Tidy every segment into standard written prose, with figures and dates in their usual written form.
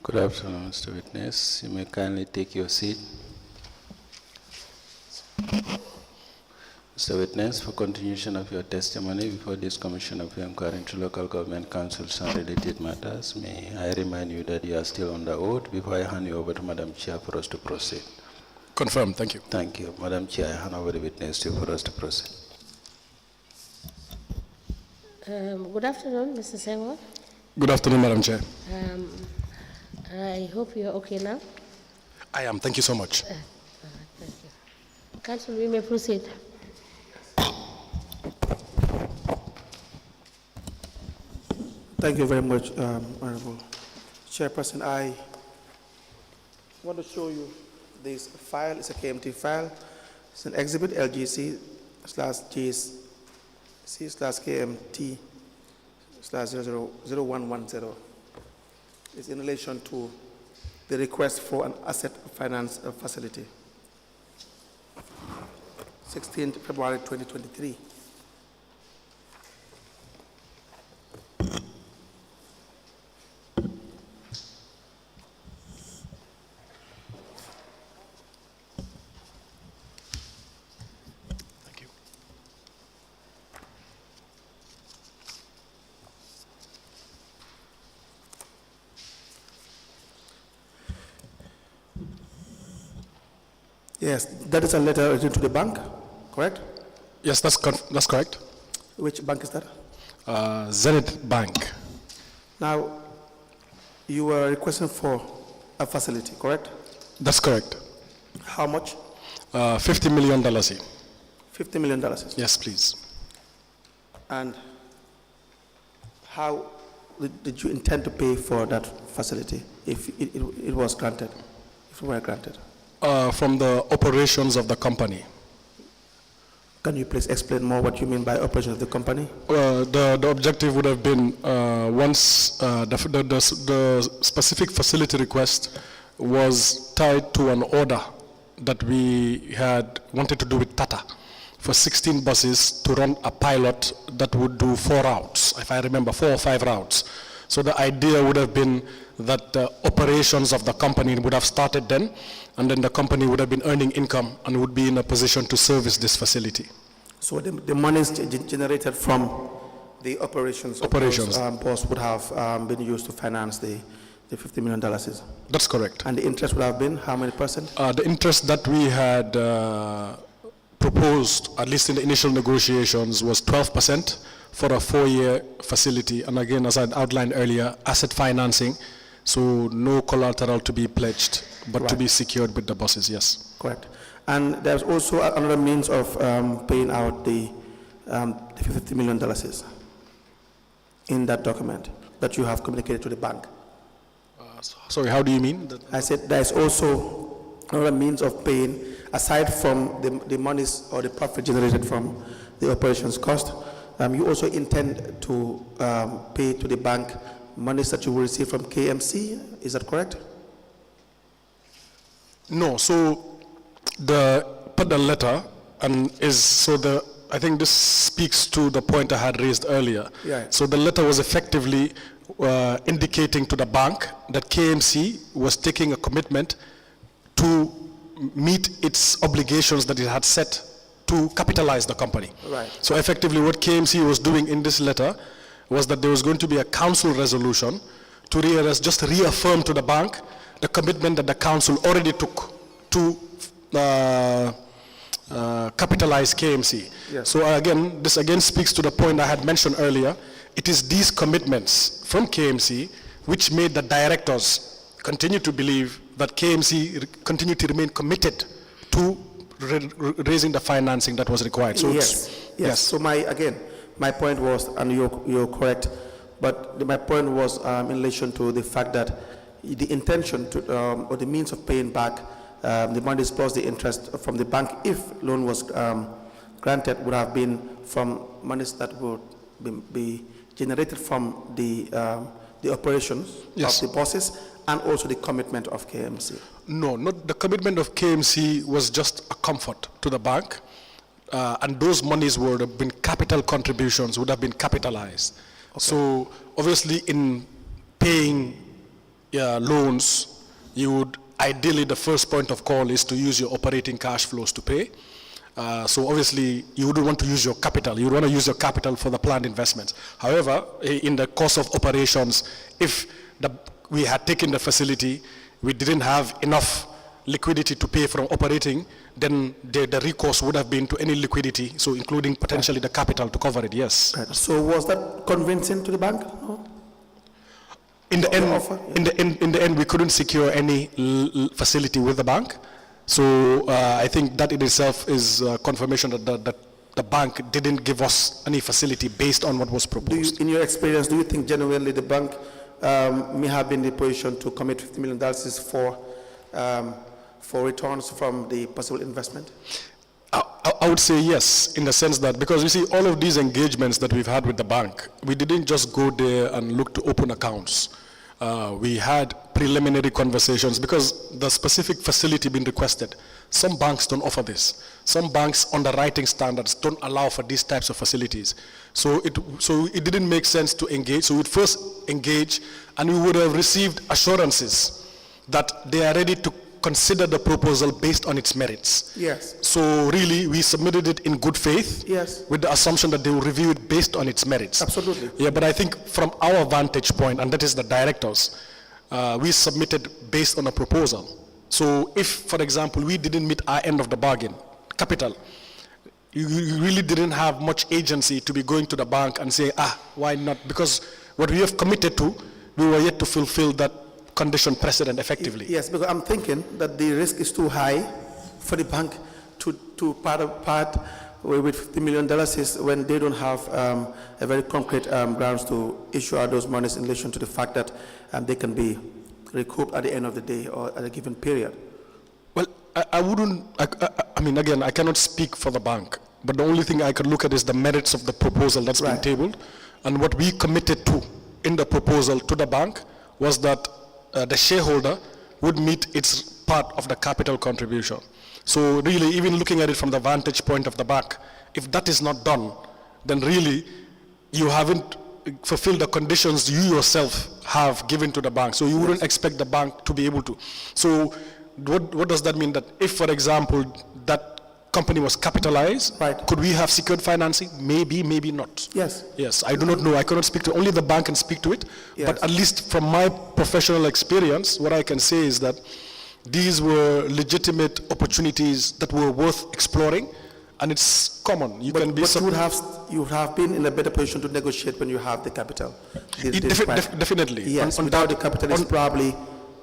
Good afternoon, Mr. Witness. You may kindly take your seat. Mr. Witness, for continuation of your testimony before this Commission of Inquiry into Local Government Councils and related matters, may I remind you that you are still on the oath before I hand you over to Madam Chair for us to proceed. Confirmed, thank you. Thank you. Madam Chair, I hand over the witness to you for us to proceed. Good afternoon, Mr. Senghore. Good afternoon, Madam Chair. I hope you're okay now. I am, thank you so much. Thank you. Council, we may proceed. Thank you very much, Honorable Chairperson. I want to show you this file. It's a KMT file. It's an exhibit LGC/JC/KMT/000110. It's in relation to the request for an asset finance facility. 16th February 2023. Thank you. Yes, that is a letter written to the bank, correct? Yes, that's correct. Which bank is that? Zenith Bank. Now, you were requesting for a facility, correct? That's correct. How much? $50 million. $50 million. Yes, please. And how did you intend to pay for that facility if it was granted, if it were granted? From the operations of the company. Can you please explain more what you mean by operations of the company? The objective would have been once the specific facility request was tied to an order that we had wanted to do with Tata for 16 buses to run a pilot that would do 4 routes, if I remember, 4 or 5 routes. So the idea would have been that the operations of the company would have started then, and then the company would have been earning income and would be in a position to service this facility. So the monies generated from the operations of those bus would have been used to finance the $50 million. That's correct. And the interest would have been how many percent? The interest that we had proposed, at least in the initial negotiations, was 12% for a 4-year facility. And again, as I outlined earlier, asset financing, so no collateral to be pledged, but to be secured with the buses, yes. Correct. And there's also another means of paying out the $50 million in that document that you have communicated to the bank. Sorry, how do you mean? I said there's also another means of paying, aside from the monies or the profit generated from the operations cost. You also intend to pay to the bank monies that you will receive from KMC, is that correct? No, so the letter, and I think this speaks to the point I had raised earlier. Yeah. So the letter was effectively indicating to the bank that KMC was taking a commitment to meet its obligations that it had set to capitalize the company. Right. So effectively what KMC was doing in this letter was that there was going to be a council resolution to just reaffirm to the bank the commitment that the council already took to capitalize KMC. Yes. So again, this again speaks to the point I had mentioned earlier. It is these commitments from KMC which made the directors continue to believe that KMC continue to remain committed to raising the financing that was required. So yes. So my point was, and you're correct, but my point was in relation to the fact that the intention to, or the means of paying back the monies plus the interest from the bank, if loan was granted, would have been from monies that would be generated from the operations of the buses and also the commitment of KMC. No, not the commitment of KMC was just a comfort to the bank, and those monies would have been capital contributions, would have been capitalized. Okay. So obviously in paying loans, you would ideally the first point of call is to use your operating cash flows to pay. So obviously you wouldn't want to use your capital. You would want to use your capital for the planned investments. However, in the course of operations, if we had taken the facility, we didn't have enough liquidity to pay from operating, then the recourse would have been to any liquidity, so including potentially the capital to cover it, yes. Right. So was that convincing to the bank? No? In the end, Offer? in the end, we couldn't secure any facility with the bank. So I think that in itself is confirmation that the bank didn't give us any facility based on what was proposed. In your experience, do you think genuinely the bank may have been in the position to commit $50 million for returns from the possible investment? I would say yes, in the sense that, because you see, all of these engagements that we've had with the bank, we didn't just go there and look to open accounts. We had preliminary conversations because the specific facility being requested, some banks don't offer this. Some banks underwriting standards don't allow for these types of facilities. So it didn't make sense to engage. So we'd first engage and we would have received assurances that they are ready to consider the proposal based on its merits. Yes. So really, we submitted it in good faith. Yes. With the assumption that they will review it based on its merits. Absolutely. Yeah, but I think from our vantage point, and that is the directors, we submitted based on a proposal. So if, for example, we didn't meet our end of the bargain, capital, you really didn't have much agency to be going to the bank and say, why not? Because what we have committed to, we were yet to fulfill that condition precedent effectively. Yes, because I'm thinking that the risk is too high for the bank to part with $50 million is when they don't have a very concrete grounds to issue out those monies in relation to the fact that they can be recouped at the end of the day or at a given period. Well, I mean, again, I cannot speak for the bank, but the only thing I could look at is the merits of the proposal that's been tabled, and what we committed to in the proposal to the bank was that the shareholder would meet its part of the capital contribution. So really, even looking at it from the vantage point of the bank, if that is not done, then really you haven't fulfilled the conditions you yourself have given to the bank. So you wouldn't expect the bank to be able to. So what does that mean? That if, for example, that company was capitalized, could we have secured financing? Maybe, maybe not. Yes. Yes, I do not know. I cannot speak to, only the bank can speak to it. Yes. But at least from my professional experience, what I can say is that these were legitimate opportunities that were worth exploring, and it's common. You can be. But you would have been in a better position to negotiate when you have the capital. Definitely. Yes. Without the capital, it's probably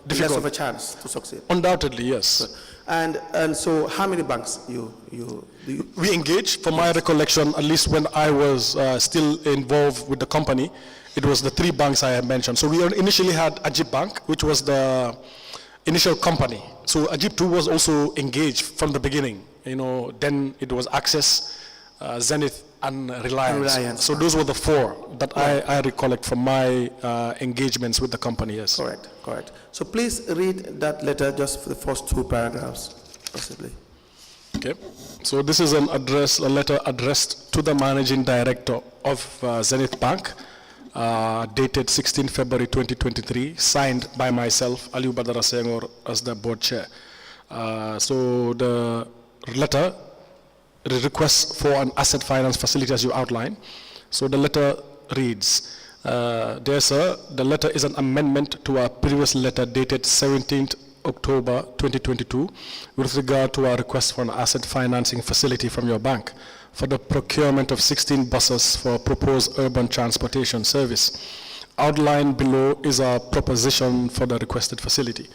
difficult. less of a chance to succeed. Undoubtedly, yes. And so, how many banks we engaged? From my recollection, at least when I was still involved with the company, it was the 3 banks I have mentioned. So we initially had Ajib Bank, which was the initial company. So Ajib too was also engaged from the beginning. You know, then it was Access, Zenith, and Reliance. So those were the 4 that I recollect from my engagements with the company. Yes. Correct. So please read that letter just for the first 2 paragraphs, possibly. Okay. So this is a letter addressed to the managing director of Zenith Bank, dated 16 February 2023, signed by myself, Alieu Badara Senghore, as the board chair. So the letter requests for an asset finance facility as you outline. So the letter reads, dear sir, the letter is an amendment to our previous letter dated 17th October 2022 with regard to our request for an asset financing facility from your bank for the procurement of 16 buses for a proposed urban transportation service. Outlined below is our proposition for the requested facility.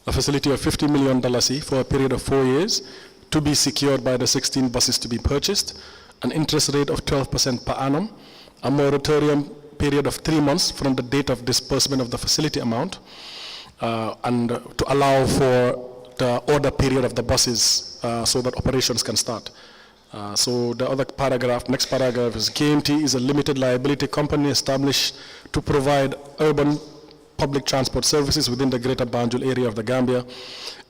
A facility of $50 million for a period of 4 years to be secured by the 16 buses to be purchased, an interest rate of 12% per annum, a moratorium period of 3 months from the date of disbursement of the facility amount, and to allow for the order period of the buses so that operations can start. So the other paragraph, next paragraph is KMT is a limited liability company established to provide urban public transport services within the greater Banjul area of the Gambia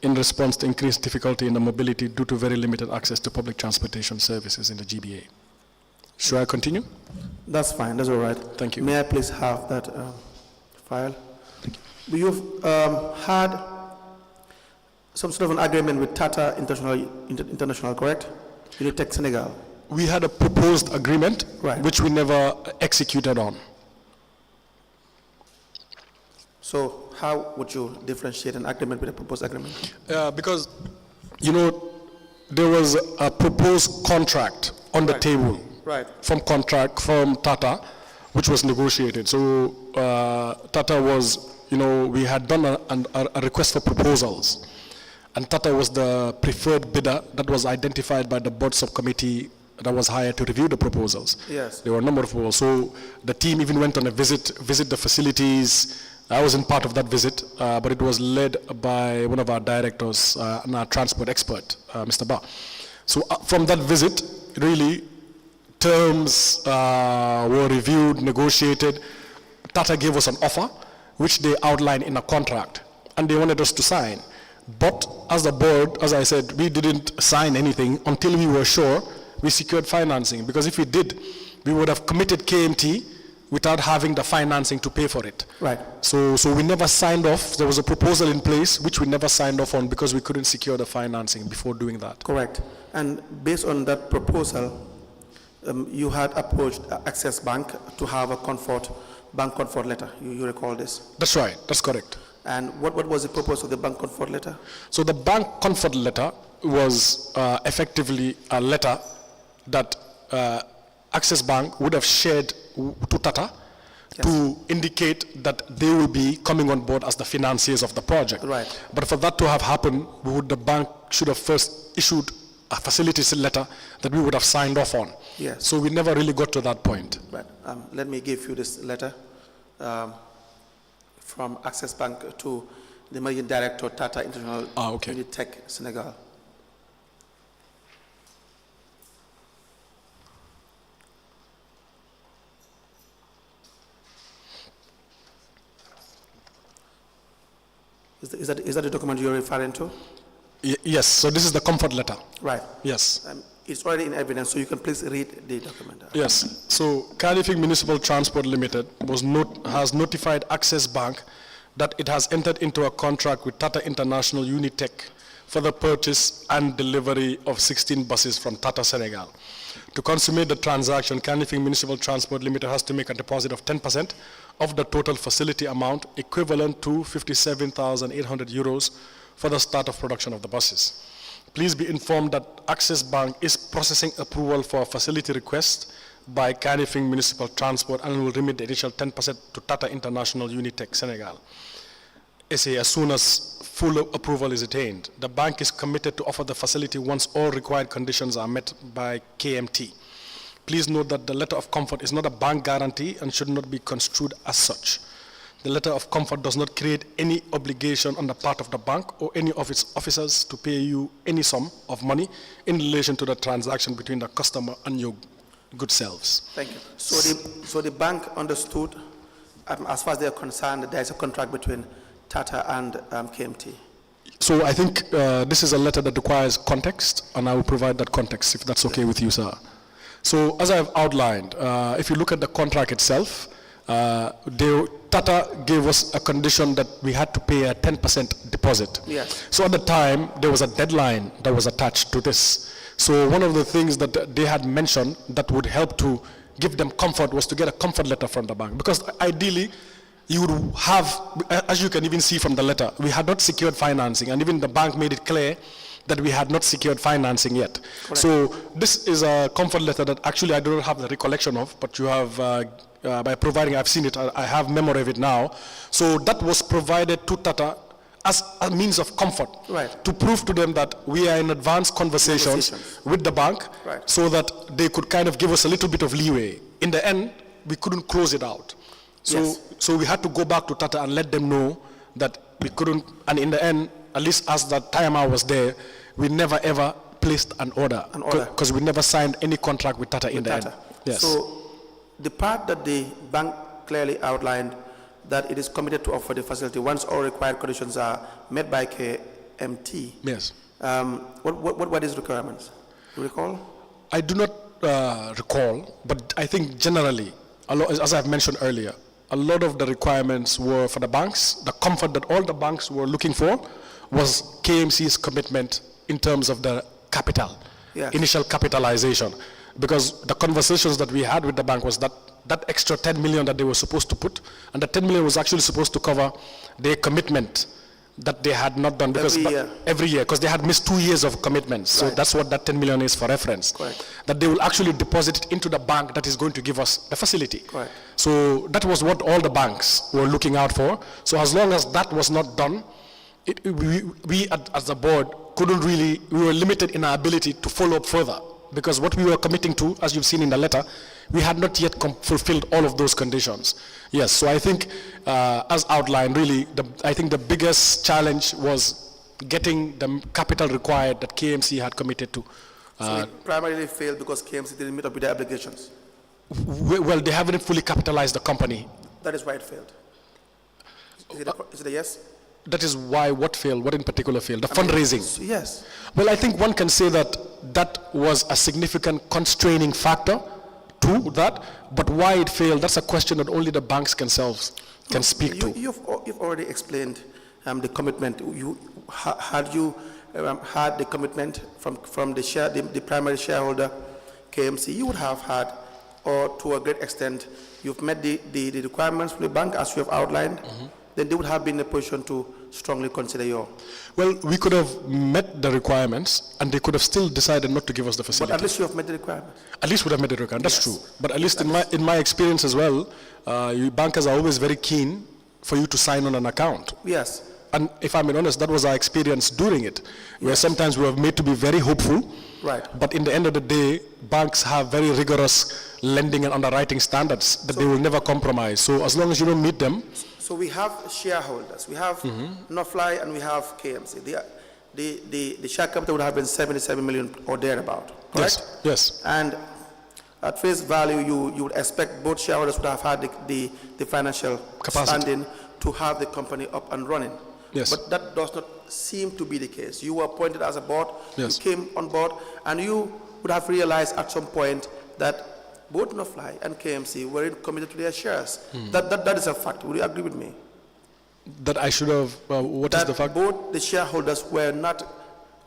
in response to increased difficulty in the mobility due to very limited access to public transportation services in the GBA. Should I continue? That's fine, that's all right. Thank you. May I please have that file? Thank you. You've had some sort of an agreement with Tata International, correct? Unitech Senegal. We had a proposed agreement, Right. which we never executed on. So how would you differentiate an agreement with a proposed agreement? Because, you know, there was a proposed contract on the Right. table Right. from Tata, which was negotiated. So Tata was, you know, we had done a request for proposals, and Tata was the preferred bidder that was identified by the board subcommittee that was hired to review the proposals. Yes. There were a number of proposals. So the team even went on a visit the facilities. I wasn't part of that visit, but it was led by one of our directors and our transport expert, Mr. Ba. So from that visit, really, terms were reviewed, negotiated. Tata gave us an offer, which they outlined in a contract, and they wanted us to sign. But as the board, as I said, we didn't sign anything until we were sure we secured financing, because if we did, we would have committed KMT without having the financing to pay for it. Right. So we never signed off. There was a proposal in place which we never signed off on because we couldn't secure the financing before doing that. Correct. And based on that proposal, you had approached Access Bank to have a bank comfort letter. You recall this? That's right. That's correct. And what was the purpose of the bank comfort letter? So the bank comfort letter was effectively a letter that Access Bank would have shared to Tata, Yes. to indicate that they will be coming on board as the financiers of the project. Right. But for that to have happened, the bank should have first issued a facilities letter that we would have signed off on. Yes. So we never really got to that point. Right. Let me give you this letter from Access Bank to the Managing Director, Tata International Okay. Unitech Senegal. Is that the document you're referring to? Yes, so this is the comfort letter. Right. Yes. It's already in evidence, so you can please read the document. Yes. So Cardiff Municipal Transport Limited has notified Access Bank that it has entered into a contract with Tata International Unitech for the purchase and delivery of 16 buses from Tata Senegal. To consummate the transaction, Cardiff Municipal Transport Limited has to make a deposit of 10% of the total facility amount, equivalent to 57,800 euros for the start of production of the buses. Please be informed that Access Bank is processing approval for a facility request by Cardiff Municipal Transport and will remit the initial 10% to Tata International Unitech Senegal. As soon as full approval is attained, the bank is committed to offer the facility once all required conditions are met by KMT. Please note that the letter of comfort is not a bank guarantee and should not be construed as such. The letter of comfort does not create any obligation on the part of the bank or any of its officers to pay you any sum of money in relation to the transaction between the customer and your good selves. Thank you. So the bank understood, as far as they are concerned, that there is a contract between Tata and KMT. So I think this is a letter that requires context, and I will provide that context if that's okay with you, sir. So as I've outlined, if you look at the contract itself, Tata gave us a condition that we had to pay a 10% deposit. Yes. So at the time, there was a deadline that was attached to this. So one of the things that they had mentioned that would help to give them comfort was to get a comfort letter from the bank. Because ideally, you would have, as you can even see from the letter, we had not secured financing, and even the bank made it clear that we had not secured financing yet. Correct. So this is a comfort letter that actually I do not have the recollection of, but you have, by providing, I've seen it, I have memory of it now. So that was provided to Tata as a means of comfort, right, to prove to them that we are in advanced conversations with the bank, right, so that they could kind of give us a little bit of leeway. In the end, we couldn't close it out. So, yes, so we had to go back to Tata and let them know that we couldn't, and in the end, at least as the time I was there, we never ever placed an order. Because we never signed any contract with Tata in the end. Yes. So the part that the bank clearly outlined, that it is committed to offer the facility once all required conditions are met by KMT. Yes. What is requirements? Do you recall? I do not recall, but I think generally, as I've mentioned earlier, a lot of the requirements were for the banks. The comfort that all the banks were looking for was KMC's commitment in terms of the capital, Yes. initial capitalization. Because the conversations that we had with the bank was that that extra 10 million that they were supposed to put, and the 10 million was actually supposed to cover their commitment that they had not done because every year, because they had missed 2 years of commitments. So Right. that's what that 10 million is for reference. Correct. That they will actually deposit it into the bank that is going to give us the facility. Correct. So that was what all the banks were looking out for. So as long as that was not done, we as the board couldn't really, we were limited in our ability to follow up further. Because what we were committing to, as you've seen in the letter, we had not yet fulfilled all of those conditions. Yes, so I think, as outlined, really, I think the biggest challenge was getting the capital required that KMC had committed to. So it primarily failed because KMC didn't meet up with the obligations. Well, they haven't fully capitalized the company. That is why it failed. Is it a yes? That is why what failed, what in particular failed? The fundraising. Yes. Well, I think one can say that that was a significant constraining factor to that, but why it failed, that's a question that only the banks themselves can speak to. You've already explained the commitment. Had you had the commitment from the primary shareholder, KMC, you would have had, or to a great extent, you've met the requirements from the bank as you have outlined, then they would have been in a position to strongly consider your. Well, we could have met the requirements and they could have still decided not to give us the facility. But at least you have met the requirements. At least would have met the requirement, that's Yes. true. But at least in my experience as well, you bankers are always very keen for you to sign on an account. Yes. And if I'm being honest, that was our experience during it, where sometimes we were made to be very hopeful. Right. But in the end of the day, banks have very rigorous lending and underwriting standards that they will never compromise. So as long as you don't meet them. So we have shareholders. We have Nofly and we have KMC. The share capital would have been 77 million or thereabout, correct? Yes. And at face value, you would expect both shareholders would have had the financial Capacity. standing to have the company up and running. Yes. But that does not seem to be the case. You were appointed as a board, Yes. you came on board, and you would have realized at some point that both Nofly and KMC were committed to their shares. That is a fact. Would you agree with me? That I should have, what is the fact? Both the shareholders were not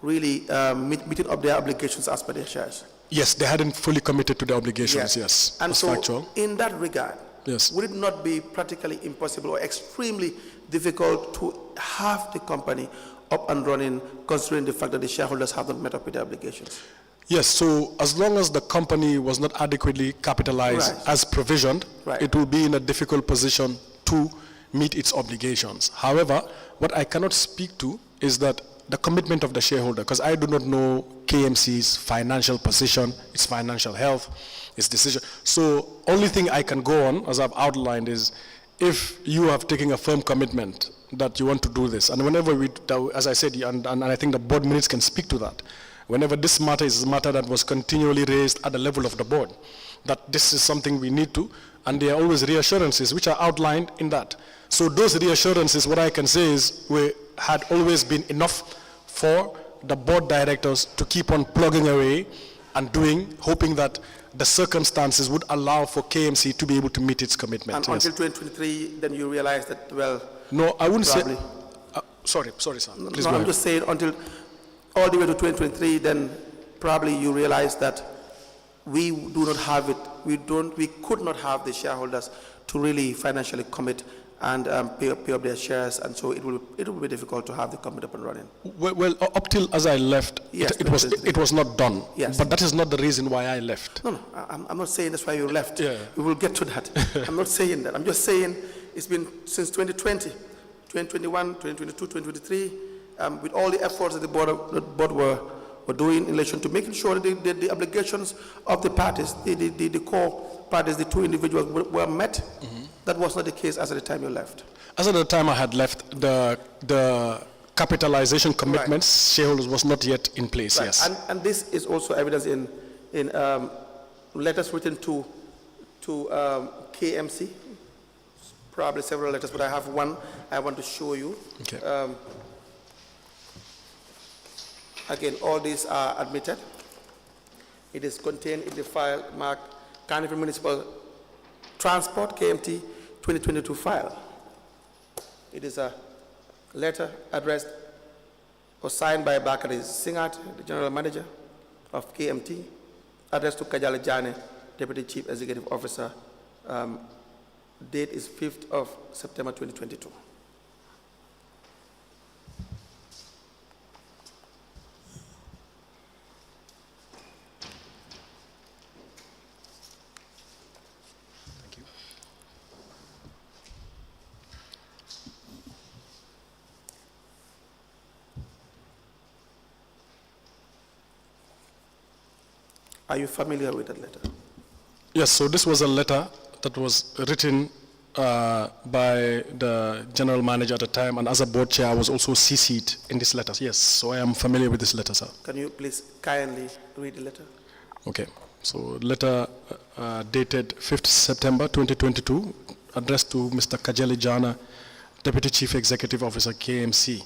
really meeting up their obligations as per their shares. Yes, they hadn't fully committed to the obligations, yes. And That's so, factual. in that regard, Yes. would it not be practically impossible or extremely difficult to have the company up and running, considering the fact that the shareholders haven't met up with their obligations? Yes, so as long as the company was not adequately capitalized Right. as provisioned, Right. it will be in a difficult position to meet its obligations. However, what I cannot speak to is that the commitment of the shareholder, because I do not know KMC's financial position, its financial health, its decision. So only thing I can go on, as I've outlined, is if you have taken a firm commitment that you want to do this, and whenever we, as I said, and I think the board minutes can speak to that, whenever this matter is a matter that was continually raised at the level of the board, that this is something we need to, and there are always reassurances which are outlined in that. So those reassurances, what I can say is, had always been enough for the board directors to keep on plugging away and doing, hoping that the circumstances would allow for KMC to be able to meet its commitment. And Yes. until 2023, then you realize that, well, No, I wouldn't probably. say, sorry, sir, please No, go I'm ahead. just saying until all the way to 2023, then probably you realize that we do not have it. We could not have the shareholders to really financially commit and pay up their shares, and so it will be difficult to have the company up and running. Well, up till as I left, Yes, it was not done. Yes. But that is not the reason why I left. No, I'm not saying that's why you left. Yeah. We will get to that. I'm not saying that. I'm just saying it's been since 2020, 2021, 2022, 2023, with all the efforts that the board were doing in relation to making sure that the obligations of the parties, the core parties, the two individuals were met. That was not the case as at the time you left. As at the time I had left, the capitalization commitments, shareholders was not yet in place, Right. yes. And this is also evidence in letters written to KMC, probably several letters, but I have one I want to show you. Okay. Again, all these are admitted. It is contained in the file marked Carnival Municipal Transport, KMT, 2022 file. It is a letter addressed or signed by Badara Senghore, the General Manager of KMT, addressed to Kajala Jane, Deputy Chief Executive Officer. Date is 5th of September 2022. Are you familiar with that letter? Yes, so this was a letter that was written by the general manager at the time, and as a board chair, I was also CC'd in this letter. Yes, so I am familiar with this letter, sir. Can you please kindly read the letter? Okay, so letter dated 5th September 2022, addressed to Mr. Kajali Jana, Deputy Chief Executive Officer, KMC.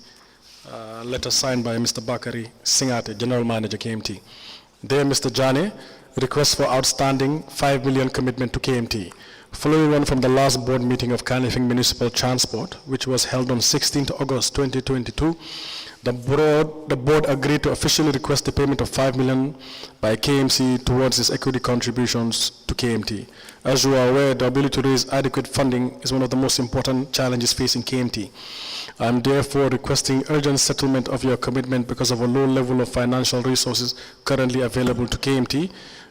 Letter signed by Mr. Bakari Singate, General Manager, KMT. Dear Mr. Jane, request for outstanding 5 million commitment to KMT. Following on from the last board meeting of Kanifing Municipal Transport, which was held on 16th August 2022, the board agreed to officially request the payment of 5 million by KMC towards its equity contributions to KMT. As you are aware, the ability to raise adequate funding is one of the most important challenges facing KMT. I am therefore requesting urgent settlement of your commitment because of a low level of financial resources currently available to KMT,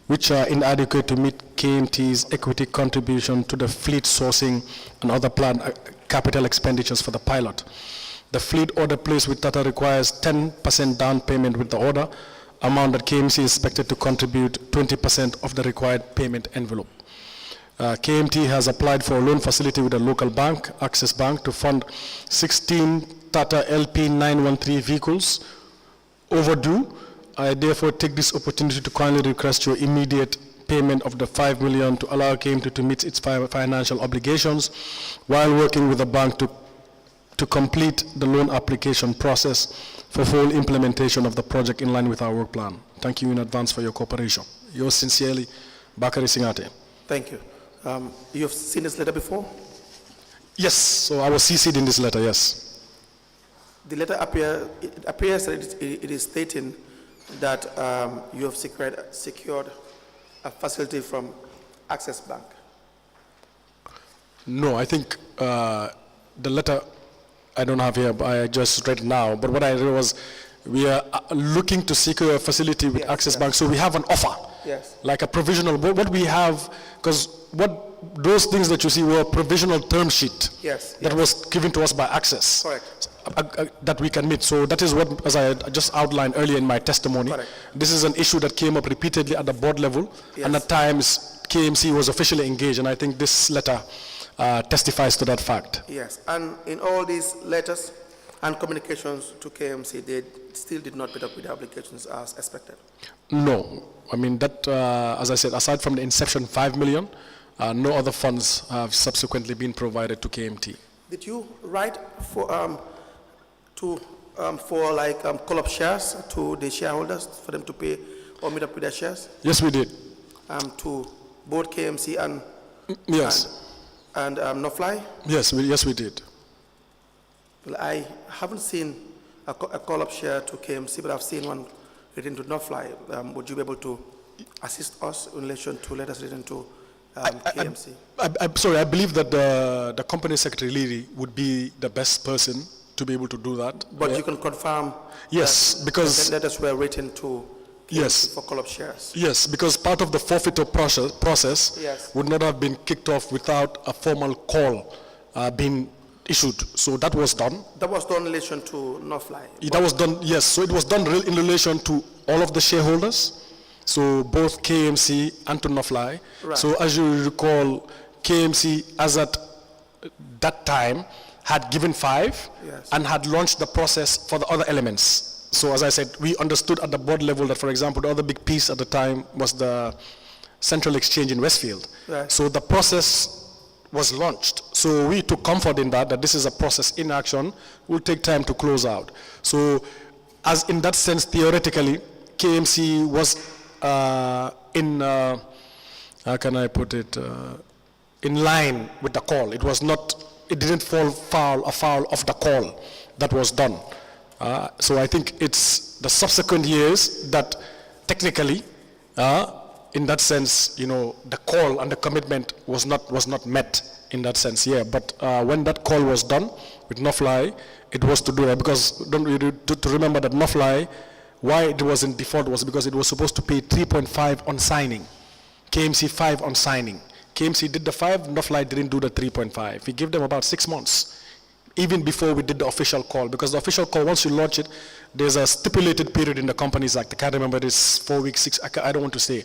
which are inadequate to meet KMT's equity contribution to the fleet sourcing and other planned capital expenditures for the pilot. The fleet order placed with Tata requires 10% down payment with the order, amount that KMC is expected to contribute 20% of the required payment envelope. KMT has applied for a loan facility with a local bank, Access Bank, to fund 16 Tata LP 913 vehicles overdue. I therefore take this opportunity to kindly request your immediate payment of the 5 million to allow KMT to meet its financial obligations while working with the bank to complete the loan application process for full implementation of the project in line with our work plan. Thank you in advance for your cooperation. Yours sincerely, Bakari Singate. Thank you. You have seen this letter before? Yes, so I was CC'd in this letter, yes. The letter appears that it is stating that you have secured a facility from Access Bank. No, I think the letter I don't have here, but I just read it now. But what I read was we are looking to secure a facility with Access Bank, so we have an offer. Yes. Like a provisional, what we have, because what those things that you see were provisional term sheet that was given to us by Access. Correct. That we can meet. So that is what, as I just outlined earlier in my testimony, Correct. This is an issue that came up repeatedly at the board level, and at times KMC was officially engaged, and I think this letter testifies to that fact. Yes, and in all these letters and communications to KMC, they still did not meet up with the obligations as expected. No, I mean that, as I said, aside from the inception 5 million, no other funds have subsequently been provided to KMT. Did you write for call-up shares to the shareholders for them to pay or meet up with their shares? Yes, we did. To both KMC and yes, and No-Fly? Yes, we did. Well, I haven't seen a call-up share to KMC, but I've seen one written to No-Fly. Would you be able to assist us in relation to letters written to KMC? I'm sorry, I believe that the company secretary Leary would be the best person to be able to do that. But you can confirm yes, because the letters were written to KMC for call-up shares? Yes, because part of the forfeiture process would not have been kicked off without a formal call being issued. So that was done. That was done in relation to No-Fly? That was done, yes. So it was done in relation to all of the shareholders, so both KMC and to No-Fly. Right. So as you recall, KMC, as at that time, had given 5 and had launched the process for the other elements. So as I said, we understood at the board level that, for example, the other big piece at the time was the Central Exchange in Westfield. Right. So the process was launched. So we took comfort in that this is a process in action, will take time to close out. So as in that sense, theoretically, KMC was how can I put it, in line with the call. It was not, it didn't fall foul of the call that was done. So I think it's the subsequent years that technically, in that sense, you know, the call and the commitment was not met in that sense, yeah. But when that call was done with Nofly, it was to do it, because to remember that Nofly, why it was in default was because it was supposed to pay 3.5 on signing, KMC 5 on signing. KMC did the 5, Nofly didn't do the 3.5. We gave them about 6 months, even before we did the official call, because the official call, once you launch it, there's a stipulated period in the Companies Act. I can't remember, it's 4 weeks, 6, I don't want to say,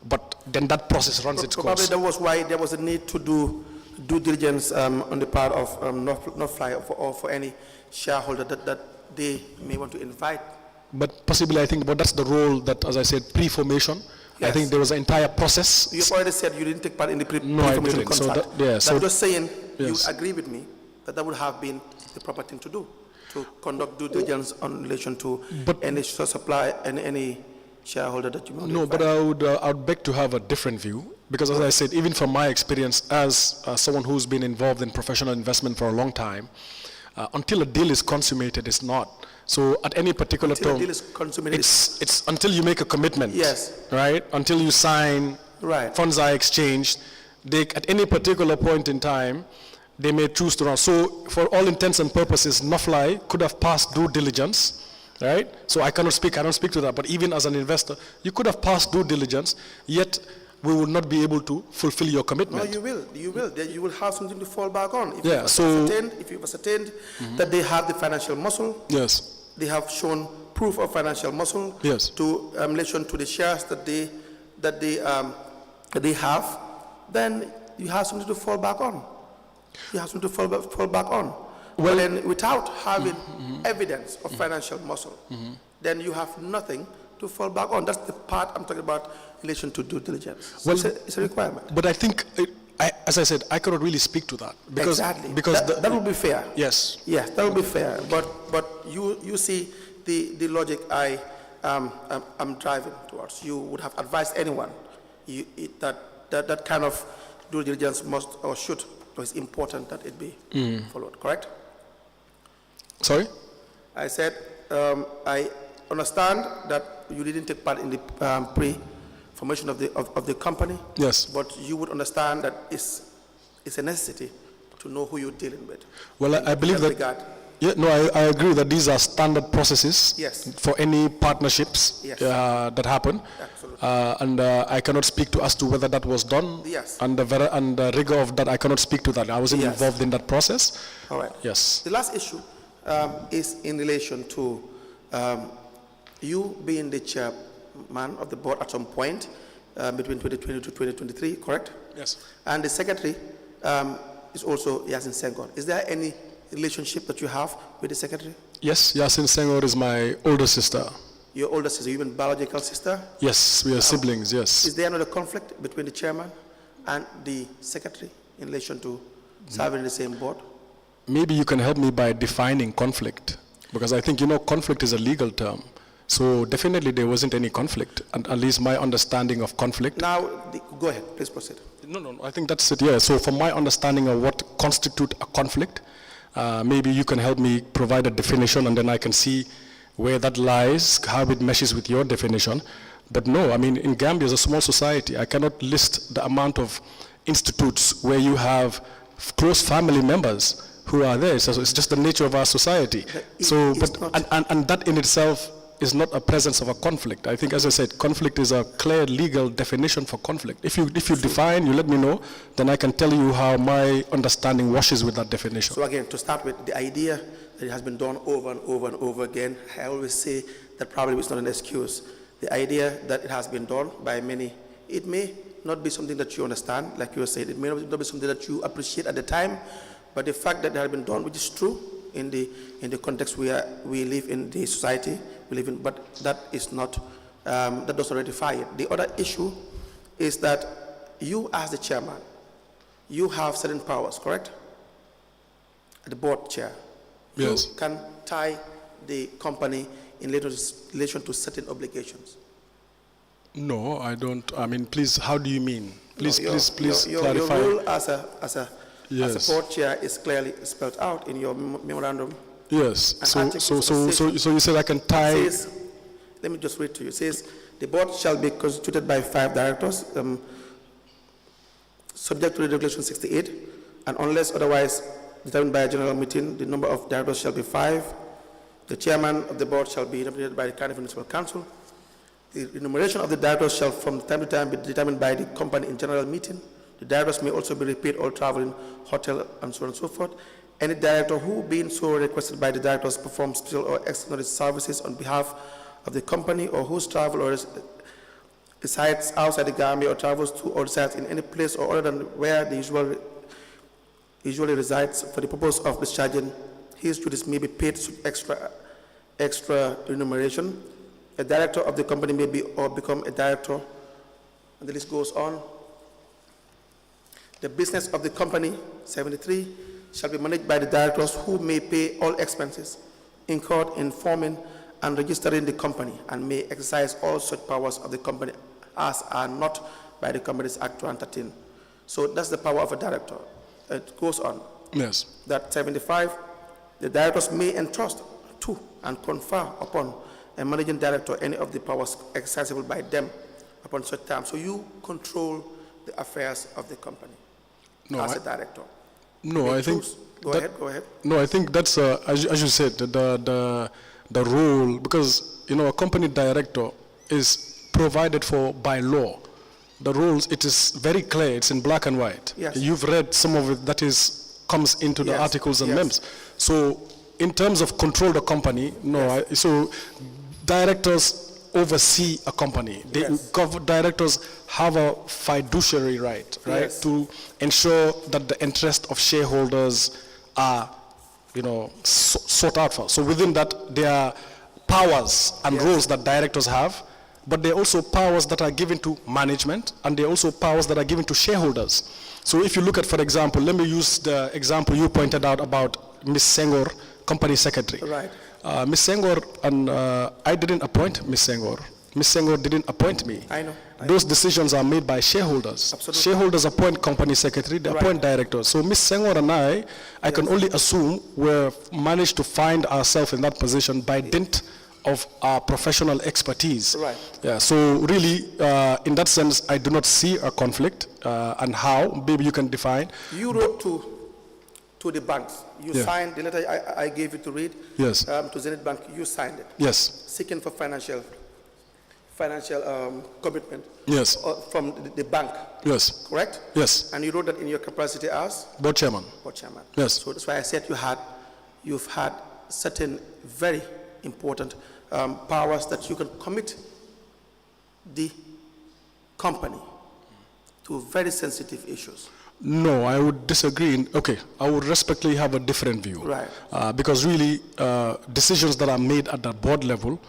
but then that process runs its course. Probably that was why there was a need to do due diligence on the part of Nofly or for any shareholder that they may want to invite. But possibly, I think, but that's the role that, as I said, pre-formation. Yes. I think there was an entire process. You already said you didn't take part in the No, I pre-formation didn't. So contract. that, yeah, so I'm just saying, yes. you agree with me that that would have been the proper thing to do, to conduct due diligence in relation to any supply and any shareholder that you want to no, invite. but I would beg to have a different view, because as I said, even from my experience as someone who's been involved in professional investment for a long time, until a deal is consummated, it's not. So at any particular Until a term, deal is consummated. it's until you make a commitment. Yes. Right? Until you sign, Right. funds are exchanged, at any particular point in time, they may choose to run. So for all intents and purposes, Nofly could have passed due diligence, right? So I don't speak to that, but even as an investor, you could have passed due diligence, yet we will not be able to fulfill your commitment. No, you will. Then you will have something to fall back on. If Yeah, if you've ascertained that they have the financial muscle, Yes. they have shown proof of financial muscle Yes. to relation to the shares that they have, then you have something to fall back on. You have something to fall back on. Well, then without having evidence of financial muscle, then you have nothing to fall back on. That's the part I'm talking about in relation to due diligence. So Well, it's a requirement. But I think, as I said, I cannot really speak to that. Because, Exactly. Because that would be fair. Yes. Yes, that would be fair. But you see the logic I'm driving towards. You would have advised anyone that kind of due diligence must or should, or is important that it be followed. Correct? Sorry? I said I understand that you didn't take part in the pre-formation of the company. Yes. But you would understand that it's a necessity to know who you're dealing with. Well, I believe that. Regard. Yeah, no, I agree that these are standard processes. Yes. For any partnerships. Yes. That happen. Absolutely. And I cannot speak to as to whether that was done. Yes. And the rigor of that, I cannot speak to that. I wasn't Yes. involved in that process. All right. Yes. The last issue is in relation to you being the chairman of the board at some point between 2020 to 2023, correct? Yes. And the secretary is also Yasin Senghore. Is there any relationship that you have with the secretary? Yes, Yasin Senghore is my older sister. Your older sister, even biological sister? Yes, we are siblings, yes. Is there another conflict between the chairman and the secretary in relation to serving in the same board? Maybe you can help me by defining conflict, because I think, conflict is a legal term. So definitely there wasn't any conflict, and at least my understanding of conflict. Now, go ahead, please proceed. No, I think that's it, yeah. So from my understanding of what constitutes a conflict, maybe you can help me provide a definition, and then I can see where that lies, how it meshes with your definition. But no, I mean, in Gambia as a small society, I cannot list the amount of institutes where you have close family members who are there. So it's just the nature of our society. So, and that in itself is not a presence of a conflict. I think, as I said, conflict is a clear legal definition for conflict. If you define, you let me know, then I can tell you how my understanding washes with that definition. So again, to start with, the idea that it has been done over and over and over again, I always say that probably it's not an excuse. The idea that it has been done by many, it may not be something that you understand, like you said, it may not be something that you appreciate at the time, but the fact that it has been done, which is true in the context we live in, the society we live in, but that is not, that doesn't ratify it. The other issue is that you as the chairman, you have certain powers, correct? The board chair. Yes. You can tie the company in relation to certain obligations. No, I don't. I mean, please, how do you mean? Please, No, please your clarify. Your role as a Yes. board chair is clearly spelled out in your memorandum. Yes. An So, article so, of so, so, association. so you said I can It tie. says, let me just read to you. It says, the board shall be constituted by 5 directors, subject to Regulation 68, and unless otherwise determined by a general meeting, the number of directors shall be 5. The chairman of the board shall be nominated by the Cardiff Municipal Council. The remuneration of the directors shall from time to time be determined by the company in general meeting. The directors may also be repaid all traveling, hotel, and so on and so forth. Any director who, being so requested by the directors, performs special or extraordinary services on behalf of the company, or whose travel or resides outside the Gambia, or travels to or resides in any place or other than where the usually resides for the purpose of discharging his duties, may be paid extra remuneration. A director of the company may be or become a director, and the list goes on. The business of the company, 73, shall be managed by the directors, who may pay all expenses incurred in forming and registering the company, and may exercise all such powers of the company as are not by the Companies Act 2013. So that's the power of a director. It goes on. Yes. That 75, the directors may entrust to and confer upon a managing director any of the powers accessible by them upon such time. So you control the affairs of the company as a director. No, I think. Go ahead. No, I think that's as you said, the role, because a company director is provided for by law. The rules, it is very clear. It's in black and white. Yes. You've read some of it. That comes into the articles and mems. So, in terms of control the company, no. So, directors oversee a company. Directors have a fiduciary right, to ensure that the interest of shareholders are, sought out for. So within that, there are powers and roles that directors have, but there are also powers that are given to management, and there are also powers that are given to shareholders. So if you look at, for example, let me use the example you pointed out about Ms. Senghore, company secretary. Right. Ms. Senghore, and I didn't appoint Ms. Senghore. Ms. Senghore didn't appoint me. I know. Those decisions are made by shareholders. Absolutely. Shareholders appoint company secretary, they appoint directors. So Ms. Senghore and I can only assume we've managed to find ourselves in that position by dint of our professional expertise. Right. Yeah. So really, in that sense, I do not see a conflict, and how. Maybe you can define. You wrote to the banks. You signed the letter I gave you to read. Yes. To Zenith Bank. You signed it. Yes. Seeking for financial commitment. Yes. From the bank. Yes. Correct? Yes. And you wrote that in your capacity as Board chairman. board chairman. Yes. So that's why I said you've had certain very important powers that you can commit the company to very sensitive issues. No, I would disagree. Okay, I would respectfully have a different view. Right. Because really, decisions that are made at the board level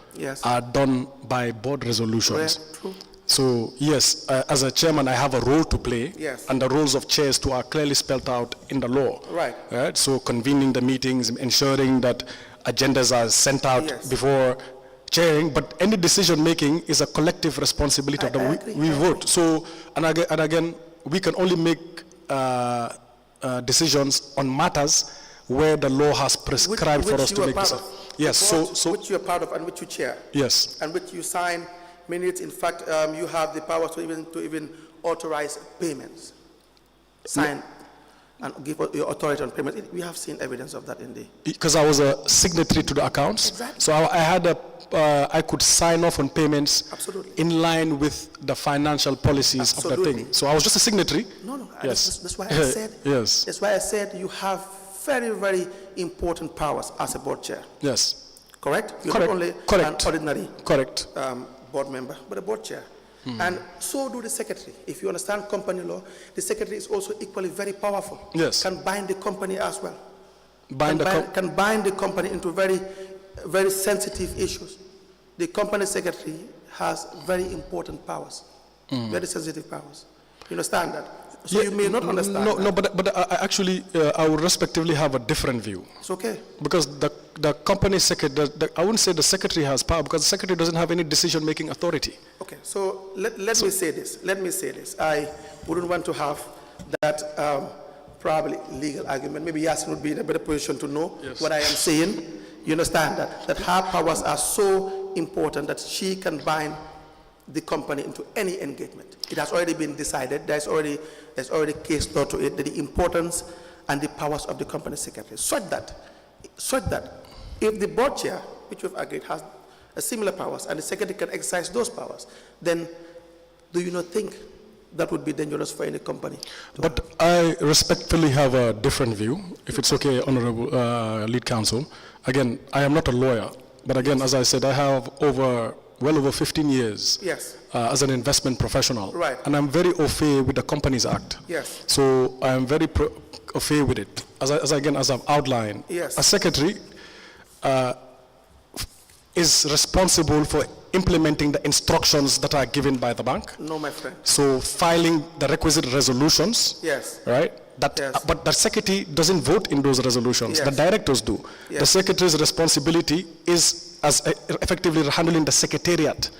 are done by board resolutions. Correct. True. So yes, as a chairman, I have a role to play. Yes. And the roles of chairs too are clearly spelled out in the law. Right. Right. So convening the meetings, ensuring that agendas are sent out before chairing, but any decision making is a collective responsibility of the we vote. So and again, we can only make decisions on matters where the law has prescribed for us to make decisions. Yes. So which you are part of and which you chair. Yes. And which you sign minutes. In fact, you have the power to even authorize payments. Sign and give your authority on payment. We have seen evidence of that in the. Because I was a signatory to the accounts. Exactly. So I had I could sign off on payments. Absolutely. In line with the financial policies of the thing. So I was just a signatory. No. Yes. That's why I said. Yes. That's why I said you have very, very important powers as a board chair. Yes. Correct? You're Correct. not only Correct. an ordinary Correct. board member, but a board chair. And so do the secretary. If you understand company law, the secretary is also equally very powerful. Yes. Can bind the company as well. Can bind the company into very, very sensitive issues. The company secretary has very important powers, very sensitive powers. You understand that? So you may not understand No, that. no, but I would respectively have a different view. It's okay. Because the company secretary, I wouldn't say the secretary has power, because the secretary doesn't have any decision-making authority. Okay, so let me say this. Let me say this. I wouldn't want to have that probably legal argument. Maybe Yasin would be in a better position to know what I am saying. You understand that? That her powers are so important that she can bind the company into any engagement. It has already been decided. There's already case law to it, that the importance and the powers of the company secretary, such that if the board chair, which we've agreed, has a similar powers and the secretary can exercise those powers, then do you not think that would be dangerous for any company? But I respectfully have a different view, if it's okay, Honorable Lead Counsel. Again, I am not a lawyer, but again, as I said, I have well over 15 years as an investment professional. Right. And I'm very au fait with the Companies Act. Yes. So I am very au fait with it. As I've outlined, a secretary is responsible for implementing the instructions that are given by the bank. No, my friend. So filing the requisite resolutions. Yes. Right? But the secretary doesn't vote in those resolutions. The directors do. The secretary's responsibility is as effectively handling the secretariat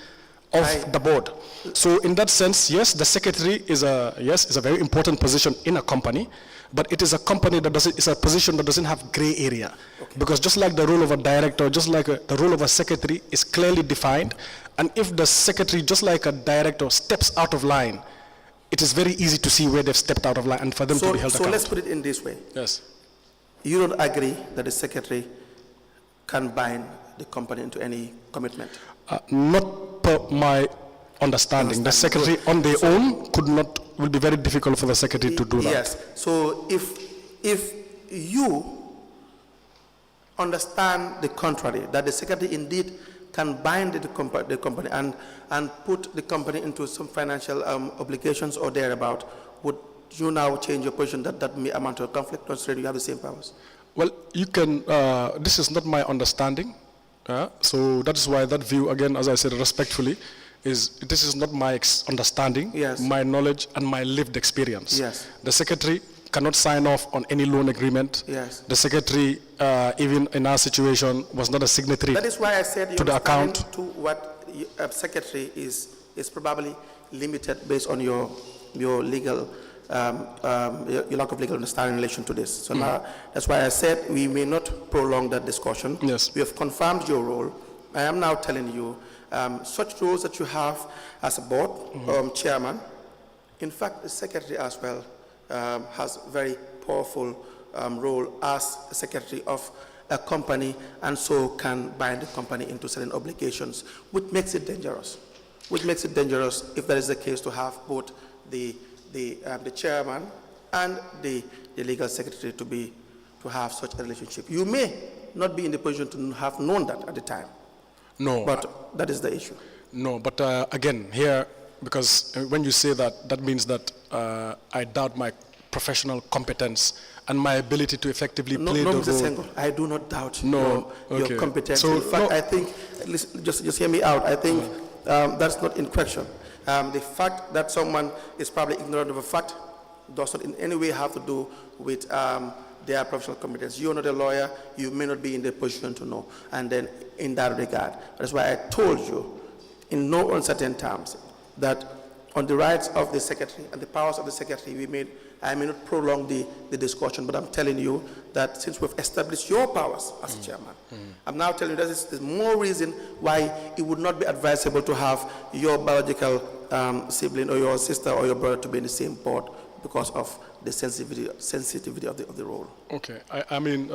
of the board. So in that sense, yes, the secretary is a very important position in a company, but it is a company it's a position that doesn't have gray area. Because just like the role of a director, just like the role of a secretary is clearly defined, and if the secretary, just like a director, steps out of line, it is very easy to see where they've stepped out of line and for them to be held accountable. So let's put it in this way. Yes. You don't agree that the secretary can bind the company into any commitment? Not per my understanding. The secretary on their own will be very difficult for the secretary to do that. Yes. So if you understand the contrary, that the secretary indeed can bind the company and put the company into some financial obligations or thereabout, would you now change your position that may amount to a conflict, considering you have the same powers? Well, you can, this is not my understanding. So that is why that view, again, as I said respectfully, this is not my understanding, my knowledge, and my lived experience. Yes. The secretary cannot sign off on any loan agreement. Yes. The secretary, even in our situation, was not a signatory. That is why I said to the account. To what a secretary is probably limited based on your legal your lack of legal understanding in relation to this. So now that's why I said we may not prolong that discussion. Yes. We have confirmed your role. I am now telling you such roles that you have as a board chairman. In fact, the secretary as well has a very powerful role as a secretary of a company, and so can bind the company into certain obligations, which makes it dangerous. Which makes it dangerous if that is the case, to have both the chairman and the legal secretary to have such a relationship. You may not be in the position to have known that at the time. No. But that is the issue. No, but again, here, because when you say that, that means that I doubt my professional competence and my ability to effectively play the role. No, Mr. Senghore, I do not doubt your competence. So, in fact, I think, just hear me out, I think that's not in question. The fact that someone is probably ignorant of a fact does not in any way have to do with their professional competence. You're not a lawyer, you may not be in the position to know. And then in that regard, that's why I told you in no uncertain terms that on the rights of the secretary and the powers of the secretary, I may not prolong the discussion, but I'm telling you that since we've established your powers as chairman, I'm now telling you that there's more reason why it would not be advisable to have your biological sibling or your sister or your brother to be in the same board because of the sensitivity of the role. Okay, I mean,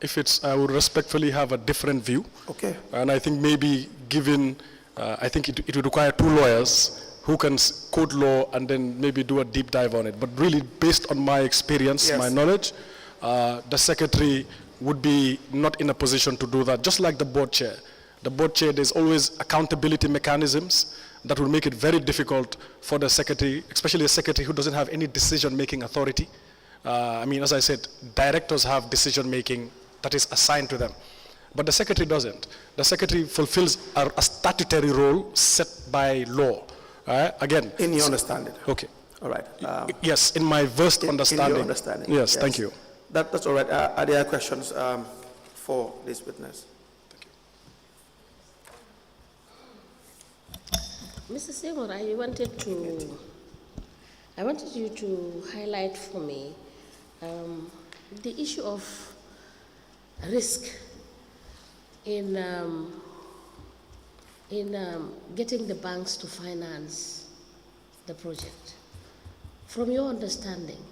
if it's, I would respectfully have a different view. Okay. And I think maybe given, I think it would require two lawyers who can code law and then maybe do a deep dive on it. But really, based on my experience, my knowledge, the secretary would be not in a position to do that, just like the board chair. The board chair, there's always accountability mechanisms that will make it very difficult for the secretary, especially a secretary who doesn't have any decision-making authority. I mean, as I said, directors have decision-making that is assigned to them. But the secretary doesn't. The secretary fulfills a statutory role set by law. Again. In your understanding. Okay. All right. Yes, in my versed understanding. In your understanding. Yes, thank you. That's all right. Are there questions for this witness? Mr. Senghore, I wanted you to highlight for me the issue of risk in getting the banks to finance the project. From your understanding,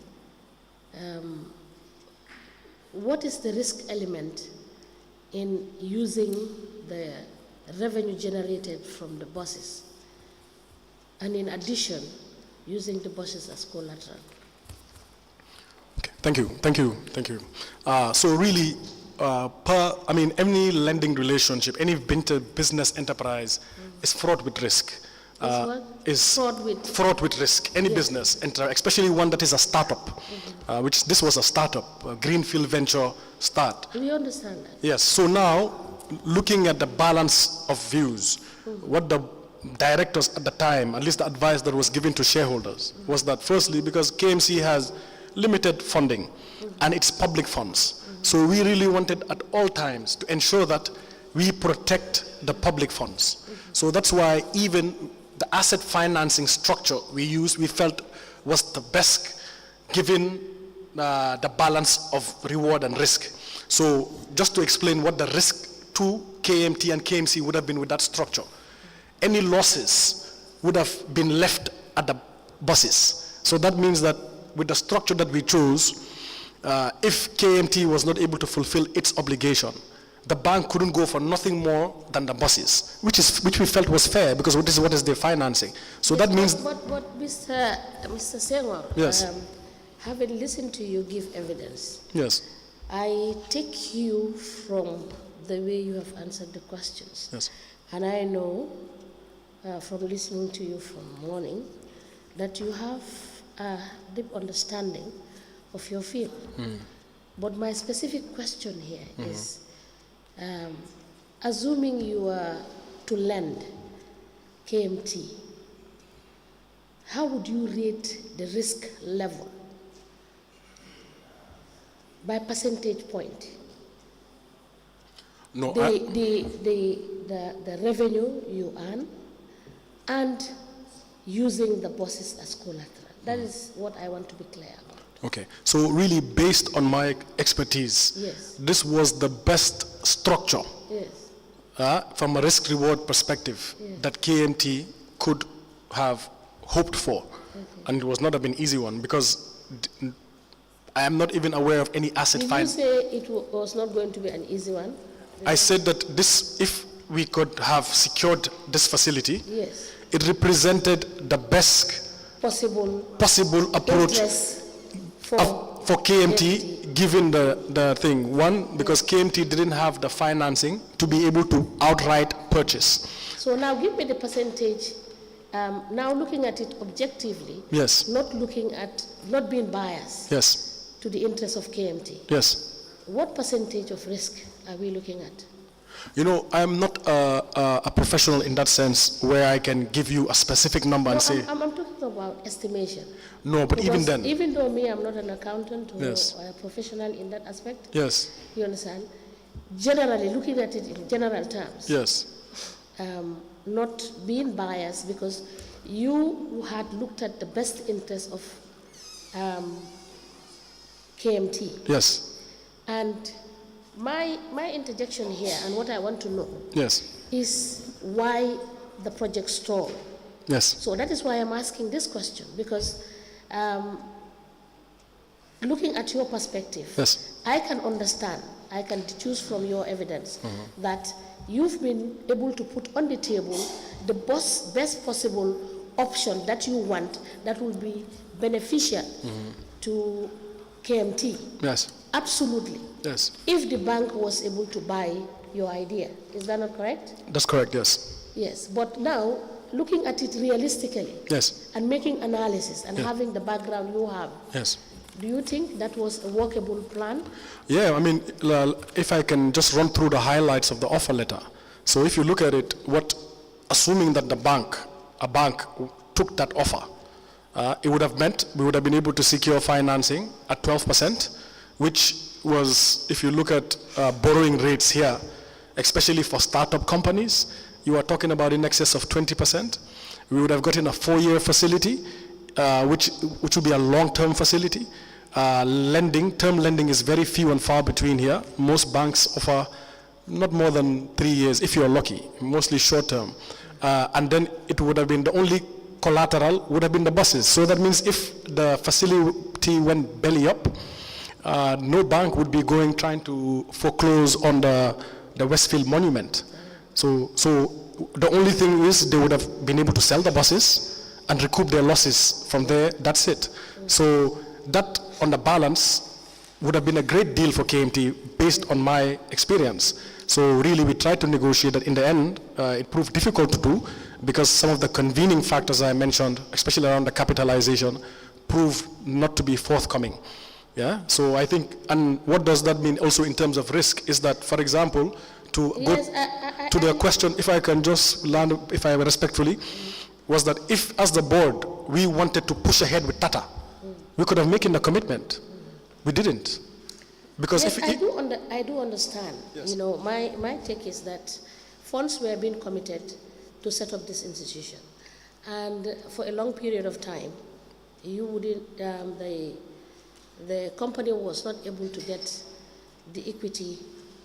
what is the risk element in using the revenue generated from the buses, and in addition, using the buses as collateral? Okay, thank you. So really, any lending relationship, any business enterprise is fraught with risk. Is fraught with risk. Any business, especially one that is a startup, which this was a startup, a greenfield venture start. We understand that. Yes. So now, looking at the balance of views, what the directors at the time, at least the advice that was given to shareholders, was that firstly, because KMC has limited funding and it's public funds, so we really wanted at all times to ensure that we protect the public funds. So that's why even the asset financing structure we felt was the best given the balance of reward and risk. So just to explain what the risk to KMT and KMC would have been with that structure, any losses would have been left at the buses. So that means that with the structure that we chose, if KMT was not able to fulfill its obligation, the bank couldn't go for nothing more than the buses, which we felt was fair because this is what is their financing. So yes, that means. But Mr. Senghore, yes, having listened to you give evidence, yes, I take you from the way you have answered the questions, yes, and I know from listening to you from morning that you have a deep understanding of your field. But my specific question here is, assuming you are to lend KMT, how would you rate the risk level by percentage point? No, the revenue you earn and using the buses as collateral. That is what I want to be clear about. Okay, so really based on my expertise, yes, this was the best structure, yes, from a risk-reward perspective, yes, that KMT could have hoped for. Okay. And it was not an easy one because I am not even aware of any asset finance. Did you say it was not going to be an easy one? I said that this, if we could have secured this facility, yes, it represented the best possible approach for KMT, given the thing. One, because KMT didn't have the financing to be able to outright purchase. So now give me the percentage, now looking at it objectively, yes, not being biased, yes, to the interest of KMT. Yes. What percentage of risk are we looking at? You know, I'm not a professional in that sense where I can give you a specific number and say. I'm talking about estimation. No, but because even then. Even though I'm not an accountant or yes, a professional in that aspect. Yes. You understand? Generally, looking at it in general terms. Yes. Not being biased, because you had looked at the best interest of KMT. Yes. And my interjection here, and what I want to know, yes, is why the project stalled. Yes. So that is why I'm asking this question, because looking at your perspective, yes, I can understand, I can choose from your evidence that you've been able to put on the table the best possible option that you want that will be beneficial to KMT. Yes. Absolutely. Yes. If the bank was able to buy your idea. Is that not correct? That's correct, yes. Yes, but now looking at it realistically, yes, and making analysis and having the background you have, yes, do you think that was a workable plan? Yeah, I mean, if I can just run through the highlights of the offer letter. So if you look at it, assuming that a bank took that offer, It would have meant we would have been able to secure financing at 12%, which was, if you look at borrowing rates here, especially for startup companies, you are talking about in excess of 20%. We would have gotten a 4-year facility, which would be a long-term facility. Term lending is very few and far between here. Most banks offer not more than 3 years, if you're lucky, mostly short-term. And then it would have been the only collateral would have been the buses. So that means if the facility went belly up, no bank would be trying to foreclose on the Westfield Monument. So the only thing is they would have been able to sell the buses and recoup their losses from there. That's it. So that, on the balance, would have been a great deal for KMT based on my experience. So really, we tried to negotiate that. In the end, it proved difficult to do because some of the convening factors I mentioned, especially around the capitalization, proved not to be forthcoming. Yeah. So I think, and what does that mean also in terms of risk is that, for example, to go to the question, if I can just land, if I respectfully, was that if, as the board, we wanted to push ahead with Tata, we could have made a commitment. We didn't. Because yes, if I do understand. Yes. You know, my take is that funds were being committed to set up this institution. And for a long period of time, you wouldn't, the company was not able to get the equity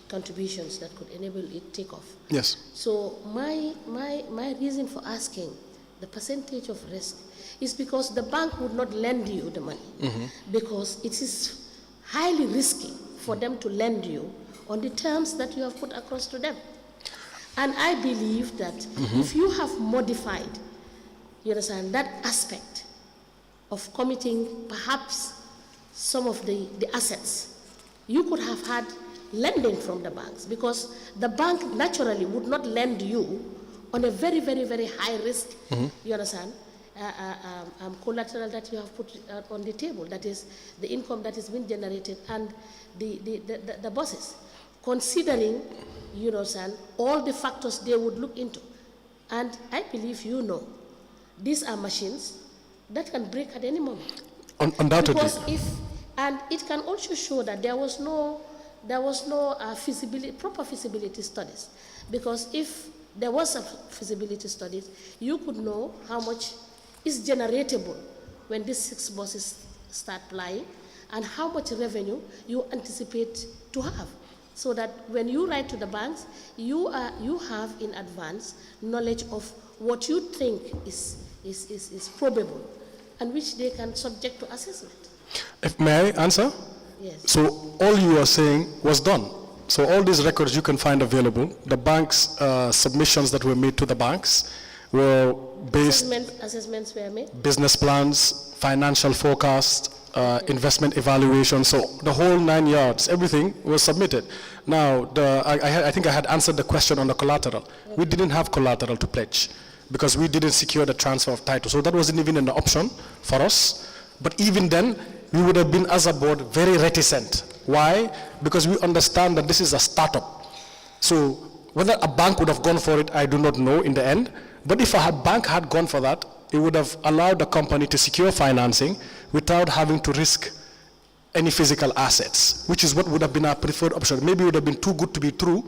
contributions that could enable it take off. yes. So my reason for asking the percentage of risk is because the bank would not lend you the money because it is highly risky for them to lend you on the terms that you have put across to them. And I believe that if you have modified, you understand, that aspect of committing perhaps some of the assets, you could have had lending from the banks because the bank naturally would not lend you on a very, very, very high risk, you understand, collateral that you have put on the table, that is the income that is being generated and the buses, considering, you understand, all the factors they would look into. And I believe you know, these are machines that can break at any moment. Undoubtedly. Because and it can also show that there was no proper feasibility studies. Because if there was a feasibility studies, you could know how much is generatable when these 6 buses start flying and how much revenue you anticipate to have. So that when you write to the banks, you have in advance knowledge of what you think is probable and which they can subject to assessment. May I answer? Yes. So all you are saying was done. So all these records you can find available. The bank's submissions that were made to the banks were based... Assessments were made? Business plans, financial forecast, investment evaluation. So the whole 9 yards, everything was submitted. Now, I think I had answered the question on the collateral. Okay. We didn't have collateral to pledge because we didn't secure the transfer of title. So that wasn't even an option for us. But even then, we would have been, as a board, very reticent. Why? Because we understand that this is a startup. So whether a bank would have gone for it, I do not know in the end. But if a bank had gone for that, it would have allowed the company to secure financing without having to risk any physical assets, which is what would have been our preferred option. Maybe it would have been too good to be true,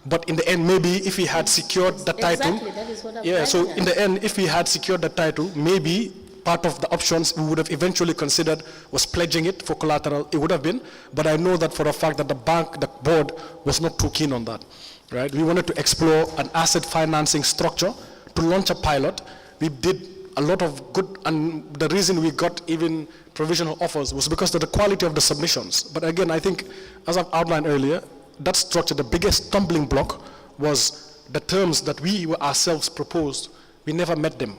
but in the end, maybe if we had secured the title... Exactly, that is what I'm yeah, so at. in the end, if we had secured the title, maybe part of the options we would have eventually considered was pledging it for collateral. It would have been, but I know that for a fact that the board was not too keen on that, right? We wanted to explore an asset financing structure to launch a pilot. We did a lot of good, and the reason we got even provisional offers was because of the quality of the submissions. But again, I think, as I've outlined earlier, that structure, the biggest stumbling block was the terms that we ourselves proposed. We never met them,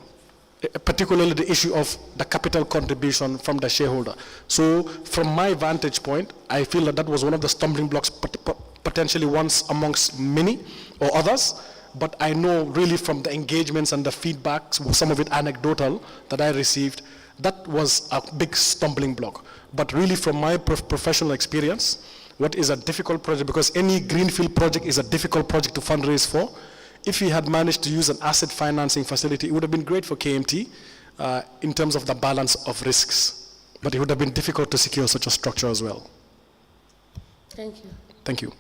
particularly the issue of the capital contribution from the shareholder. So from my vantage point, I feel that that was one of the stumbling blocks, potentially once amongst many or others. But I know really from the engagements and the feedback, some of it anecdotal, that I received, that was a big stumbling block. But really from my professional experience, what is a difficult project, because any greenfield project is a difficult project to fundraise for. If we had managed to use an asset financing facility, it would have been great for KMT. in terms of the balance of risks. But it would have been difficult to secure such a structure as well. Thank you. Thank you.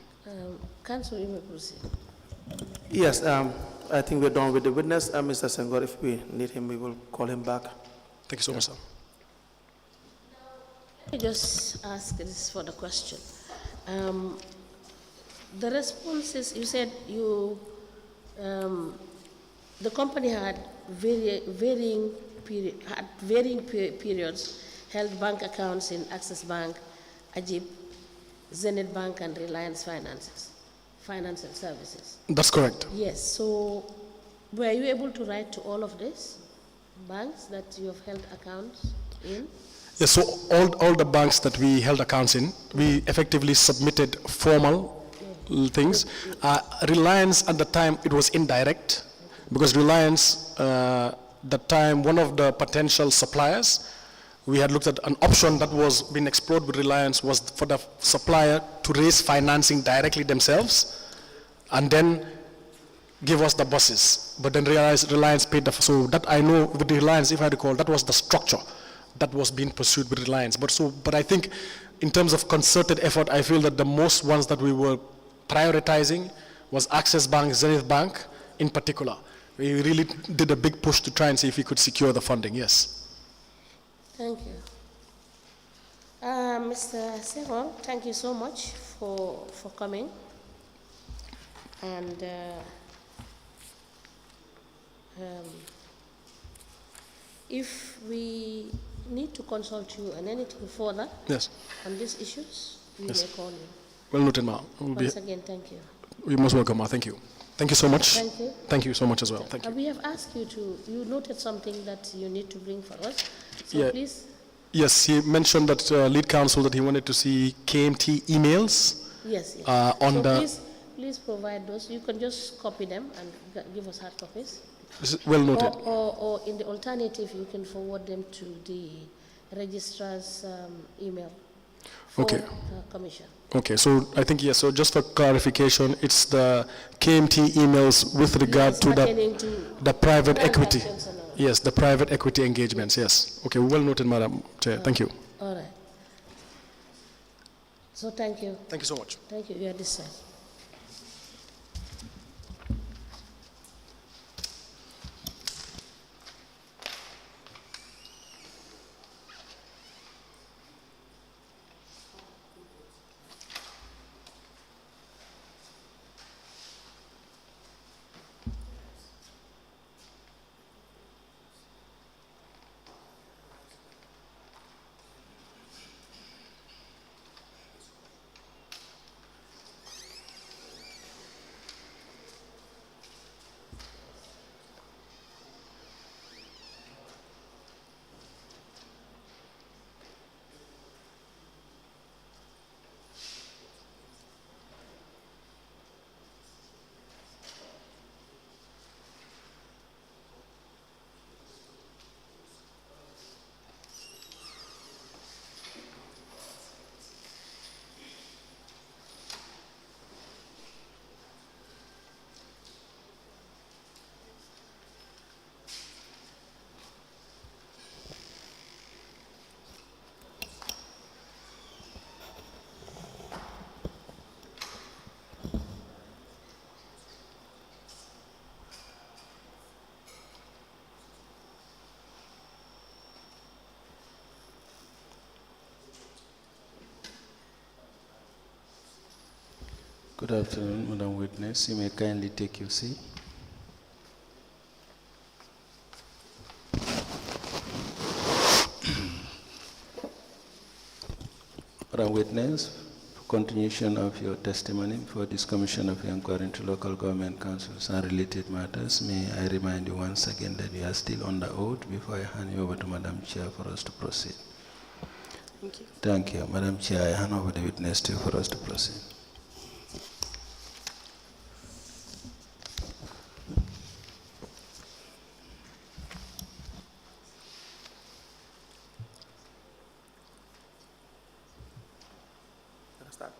Council, you may proceed. Yes, I think we're done with the witness. Mr. Senghore, if we need him, we will call him back. Thank you so much, sir. Let me just ask this for the question. The responses, you said the company had varying periods, held bank accounts in Access Bank, Ajib, Zenith Bank, and Reliance Financial Services. That's correct. Yes, so were you able to write to all of these banks that you have held accounts in? Yes, so all the banks that we held accounts in, we effectively submitted formal things. Reliance at the time, it was indirect, because Reliance, that time, one of the potential suppliers, we had looked at an option that was being explored with Reliance was for the supplier to raise financing directly themselves and then give us the buses. But then Reliance paid the, so that I know with Reliance, if I recall, that was the structure that was being pursued with Reliance. But I think in terms of concerted effort, I feel that the most ones that we were prioritizing was Access Bank, Zenith Bank in particular. We really did a big push to try and see if we could secure the funding, yes. Thank you. Mr. Senghore, thank you so much for coming. And if we need to consult you on anything further Yes. on these issues, we Yes. may call you. Well noted, Ma. Once again, thank you. You're most welcome, Ma. Thank you. Thank you so much. Thank you. Thank you so much as well. Thank you. We have asked you to, you noted something that you need to bring for us. So Yeah. please. Yes, he mentioned that lead counsel that he wanted to see KMT emails. Yes, yes. On so the please provide those. You can just copy them and give us hard copies. This is well noted. Or in the alternative, you can forward them to the registrar's email for Okay. the commission. Okay, so I think, yes, so just for clarification, it's the KMT emails with regard Yes, to pertaining to the private equity. transactions and all. Yes, the private equity engagements, yes. Okay, well noted, Madam Chair. Thank you. All right. So thank you. Thank you so much. Thank you. You are this side. Good afternoon, Madam Witness. You may kindly take your seat. Madam Witness, for continuation of your testimony for this Commission of Inquiry into Local Government Councils and related matters, may I remind you once again that you are still on the oath before I hand you over to Madam Chair for us to proceed. Thank you. Thank you. Madam Chair, I hand over the witness to you for us to proceed. Understand?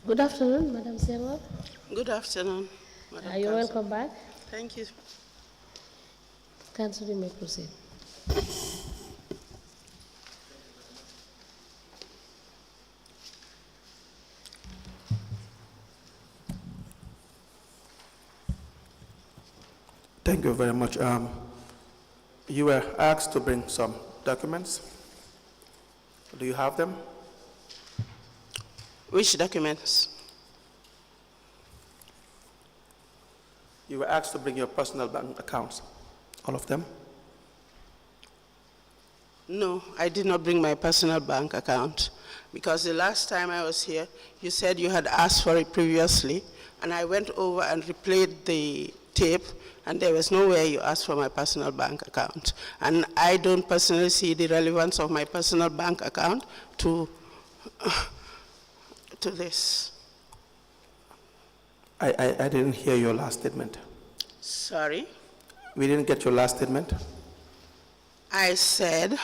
Good afternoon, Madam Senghore. Good afternoon, Madam You're Council. welcome back. Thank you. Council, you may proceed. Thank you very much. You were asked to bring some documents. Do you have them? Which documents? You were asked to bring your personal bank accounts. All of them? No, I did not bring my personal bank account because the last time I was here, you said you had asked for it previously, and I went over and replayed the tape, and there was nowhere you asked for my personal bank account. And I don't personally see the relevance of my personal bank account to this. I didn't hear your last statement. Sorry? We didn't get your last statement. I said,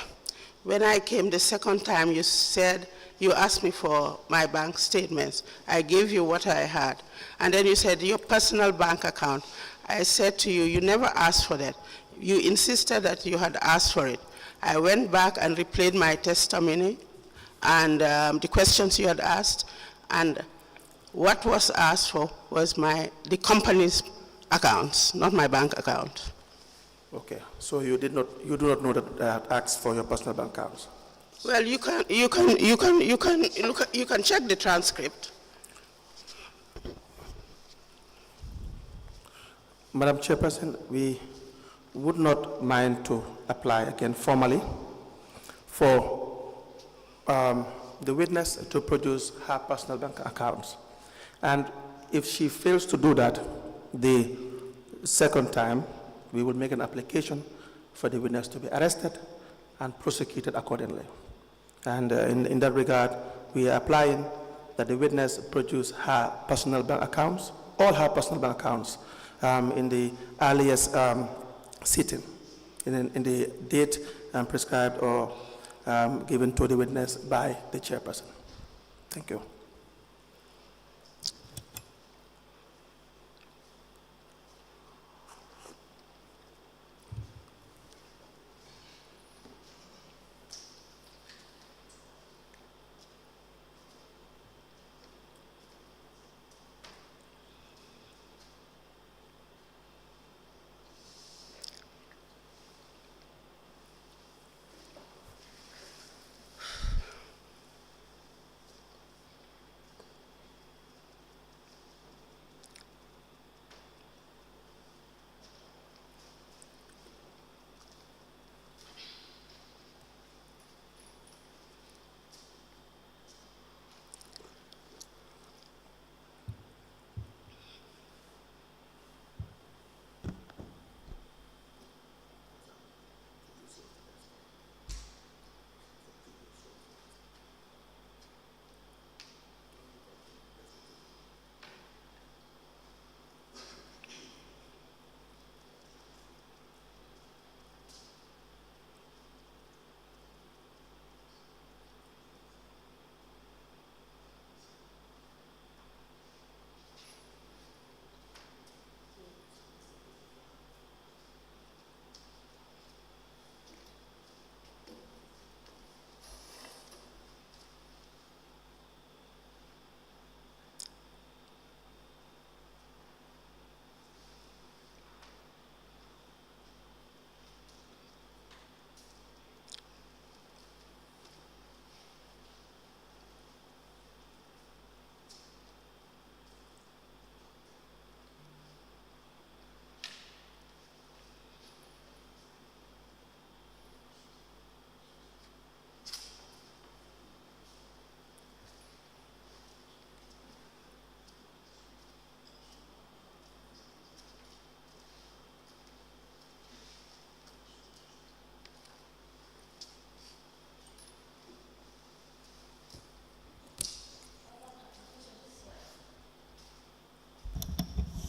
when I came the second time, you said, you asked me for my bank statements. I gave you what I had. And then you said, your personal bank account. I said to you, you never asked for that. You insisted that you had asked for it. I went back and replayed my testimony and the questions you had asked, and what was asked for was the company's accounts, not my bank account. Okay, so you do not know that I had asked for your personal bank accounts. Well, you can check the transcript. Madam Chairperson, we would not mind to apply again formally for the witness to produce her personal bank accounts. And if she fails to do that the second time, we will make an application for the witness to be arrested and prosecuted accordingly. And in that regard, we are applying that the witness produce her personal bank accounts, all her personal bank accounts, in the earliest sitting, in the date prescribed or given to the witness by the chairperson. Thank you.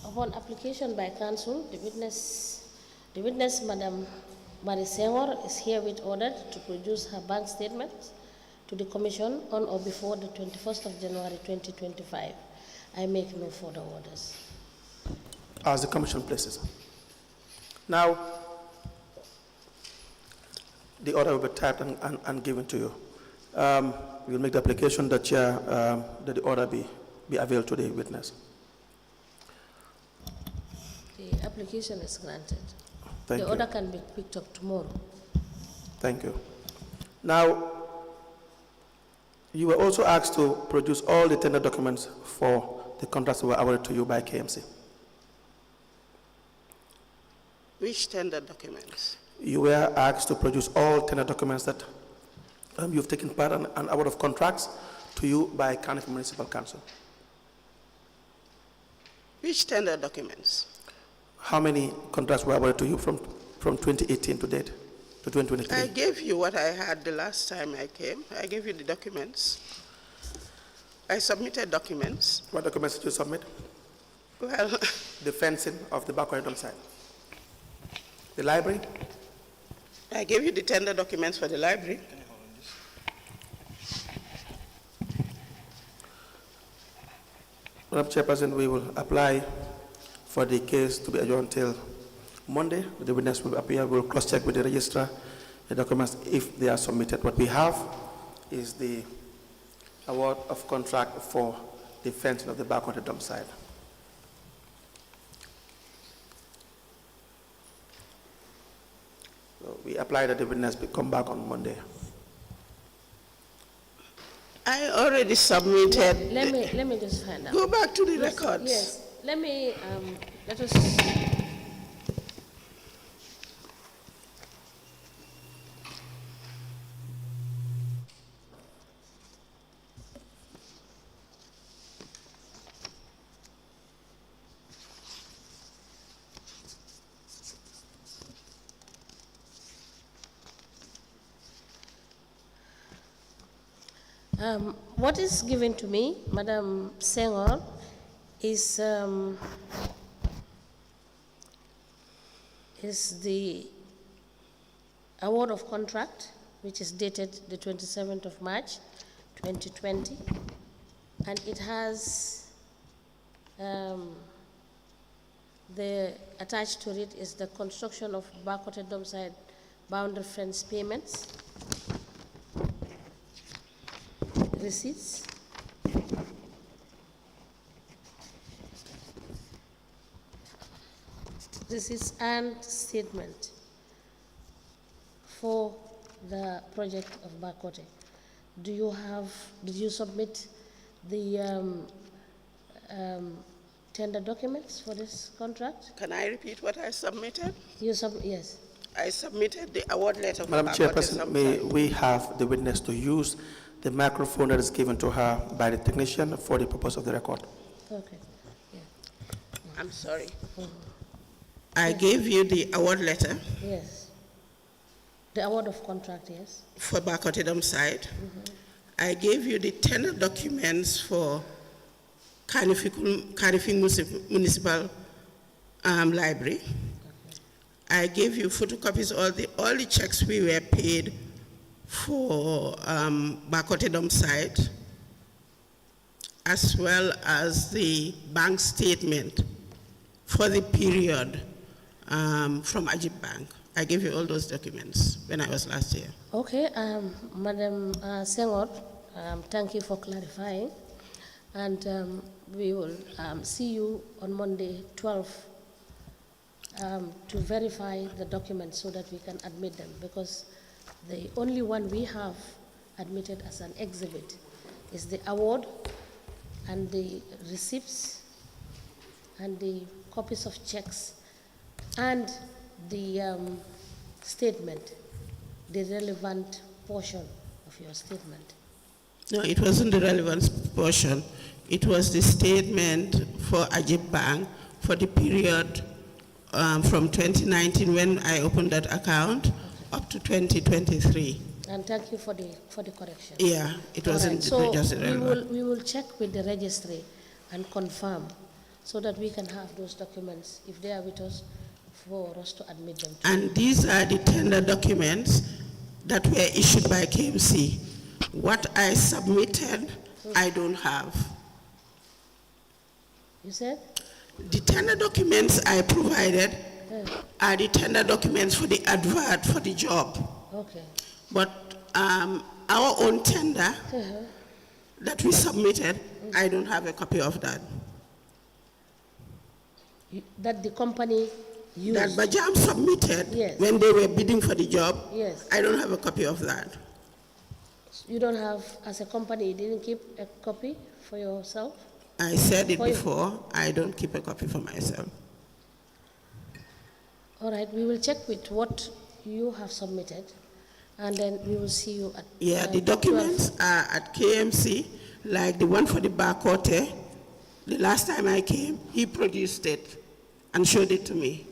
Upon application by counsel, the witness, Madam Senghore, is herewith ordered to produce her bank statements to the Commission on or before the 21st of January 2025. I make no further orders. As the Commission places. Now, the order will be typed and given to you. We will make the application that, that the order be availed to the witness. The application is granted. Thank you. The order can be picked up tomorrow. Thank you. Now, you were also asked to produce all the tender documents for the contracts that were awarded to you by KMC. Which tender documents? You were asked to produce all tender documents that you've taken part in an award of contracts to you by Cardiff Municipal Council. Which tender documents? How many contracts were awarded to you from 2018 to date, to 2023? I gave you what I had the last time I came. I gave you the documents. I submitted documents. What documents did you submit? Well, The fencing of the backward side. The library? I gave you the tender documents for the library. Madam Chairperson, we will apply for the case to be adjourned till Monday. The witness will appear. We will cross-check with the registrar the documents if they are submitted. What we have is the award of contract for the fencing of the backward dump site. So we apply that the witness will come back on Monday. I already submitted. Let me just find out. Go back to the Yes, records. Yes, let us. What is given to me, Madam Senghore, is the award of contract, which is dated the 27th of March, 2020, and it has the attached to it is the construction of Bakote dump site boundary fence payments, receipts, and statement for the project of Bakote. Did you submit the tender documents for this contract? Can I repeat what I submitted? Yes. I submitted the award letter for Madam Bakote Chairperson, may we have the witness to use the microphone that is given to her by the technician for the purpose of the record. Okay. Yeah. I'm sorry. I gave you the award letter Yes. The award of contract, yes. for Bakote dump site. I gave you the tender documents for Cardiff Municipal Library. I gave you photocopies all the checks we were paid for Bakote dump site, as well as the bank statement for the period from Ajib Bank. I gave you all those documents when I was last here. Okay, Madam Senghore, thank you for clarifying. And we will see you on Monday, 12, to verify the documents so that we can admit them, because the only one we have admitted as an exhibit is the award and the receipts and the copies of checks and the statement, the relevant portion of your statement. No, it wasn't the relevant portion. It was the statement for Ajib Bank for the period from 2019 when I opened that account up to 2023. And thank you for the correction. Yeah, it wasn't So just relevant. we will check with the registry and confirm so that we can have those documents, if they are with us, for us to admit them. And these are the tender documents that were issued by KMC What I submitted, I don't have. You said? The tender documents I provided are the tender documents for the advert for the job. Okay. But our own tender that we submitted, I don't have a copy of that. That the company used? That Bajam submitted Yes. when they were bidding for the job, Yes. I don't have a copy of that. You don't have, as a company, you didn't keep a copy for yourself? I said it For you. before, I don't keep a copy for myself. All right, we will check with what you have submitted, and then we will see you at... Yeah, the 12. documents are at KMC, like the one for the Bakote. The last time I came, he produced it and showed it to me.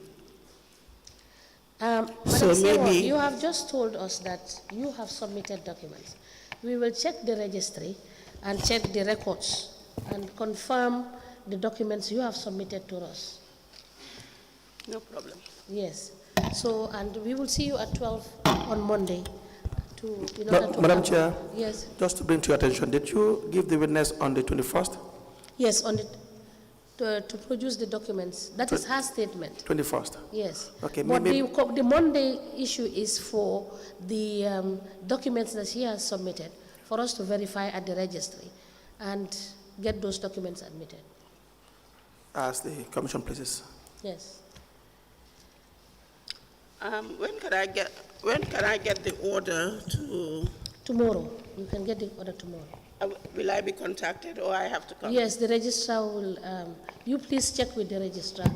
Madam So Senghore, maybe- you have just told us that you have submitted documents. We will check the registry and check the records and confirm the documents you have submitted to us. No problem. Yes. So, and we will see you at 12 on Monday in order to... Madam Chair, Yes. just to bring to your attention, did you give the witness on the 21st? Yes, on to produce the documents. That is her statement. 21st. Yes. Okay, But maybe- the Monday issue is for the documents that she has submitted for us to verify at the registry and get those documents admitted. As the commission places. Yes. When can I get the order to? Tomorrow. You can get the order tomorrow. Will I be contacted or I have to come? Yes, the registrar will... you please check with the registrar.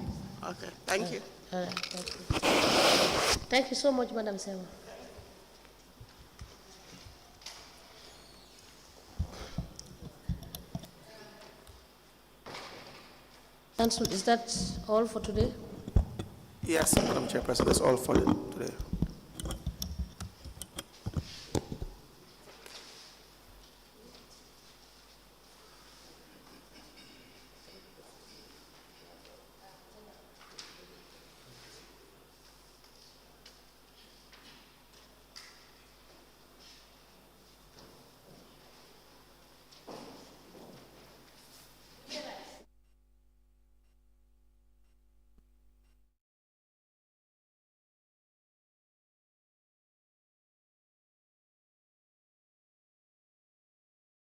Okay, thank you. Thank you. Thank you so much, Madam Senghore. Council, is that all for today? Yes, Madam Chairperson, that's all for today.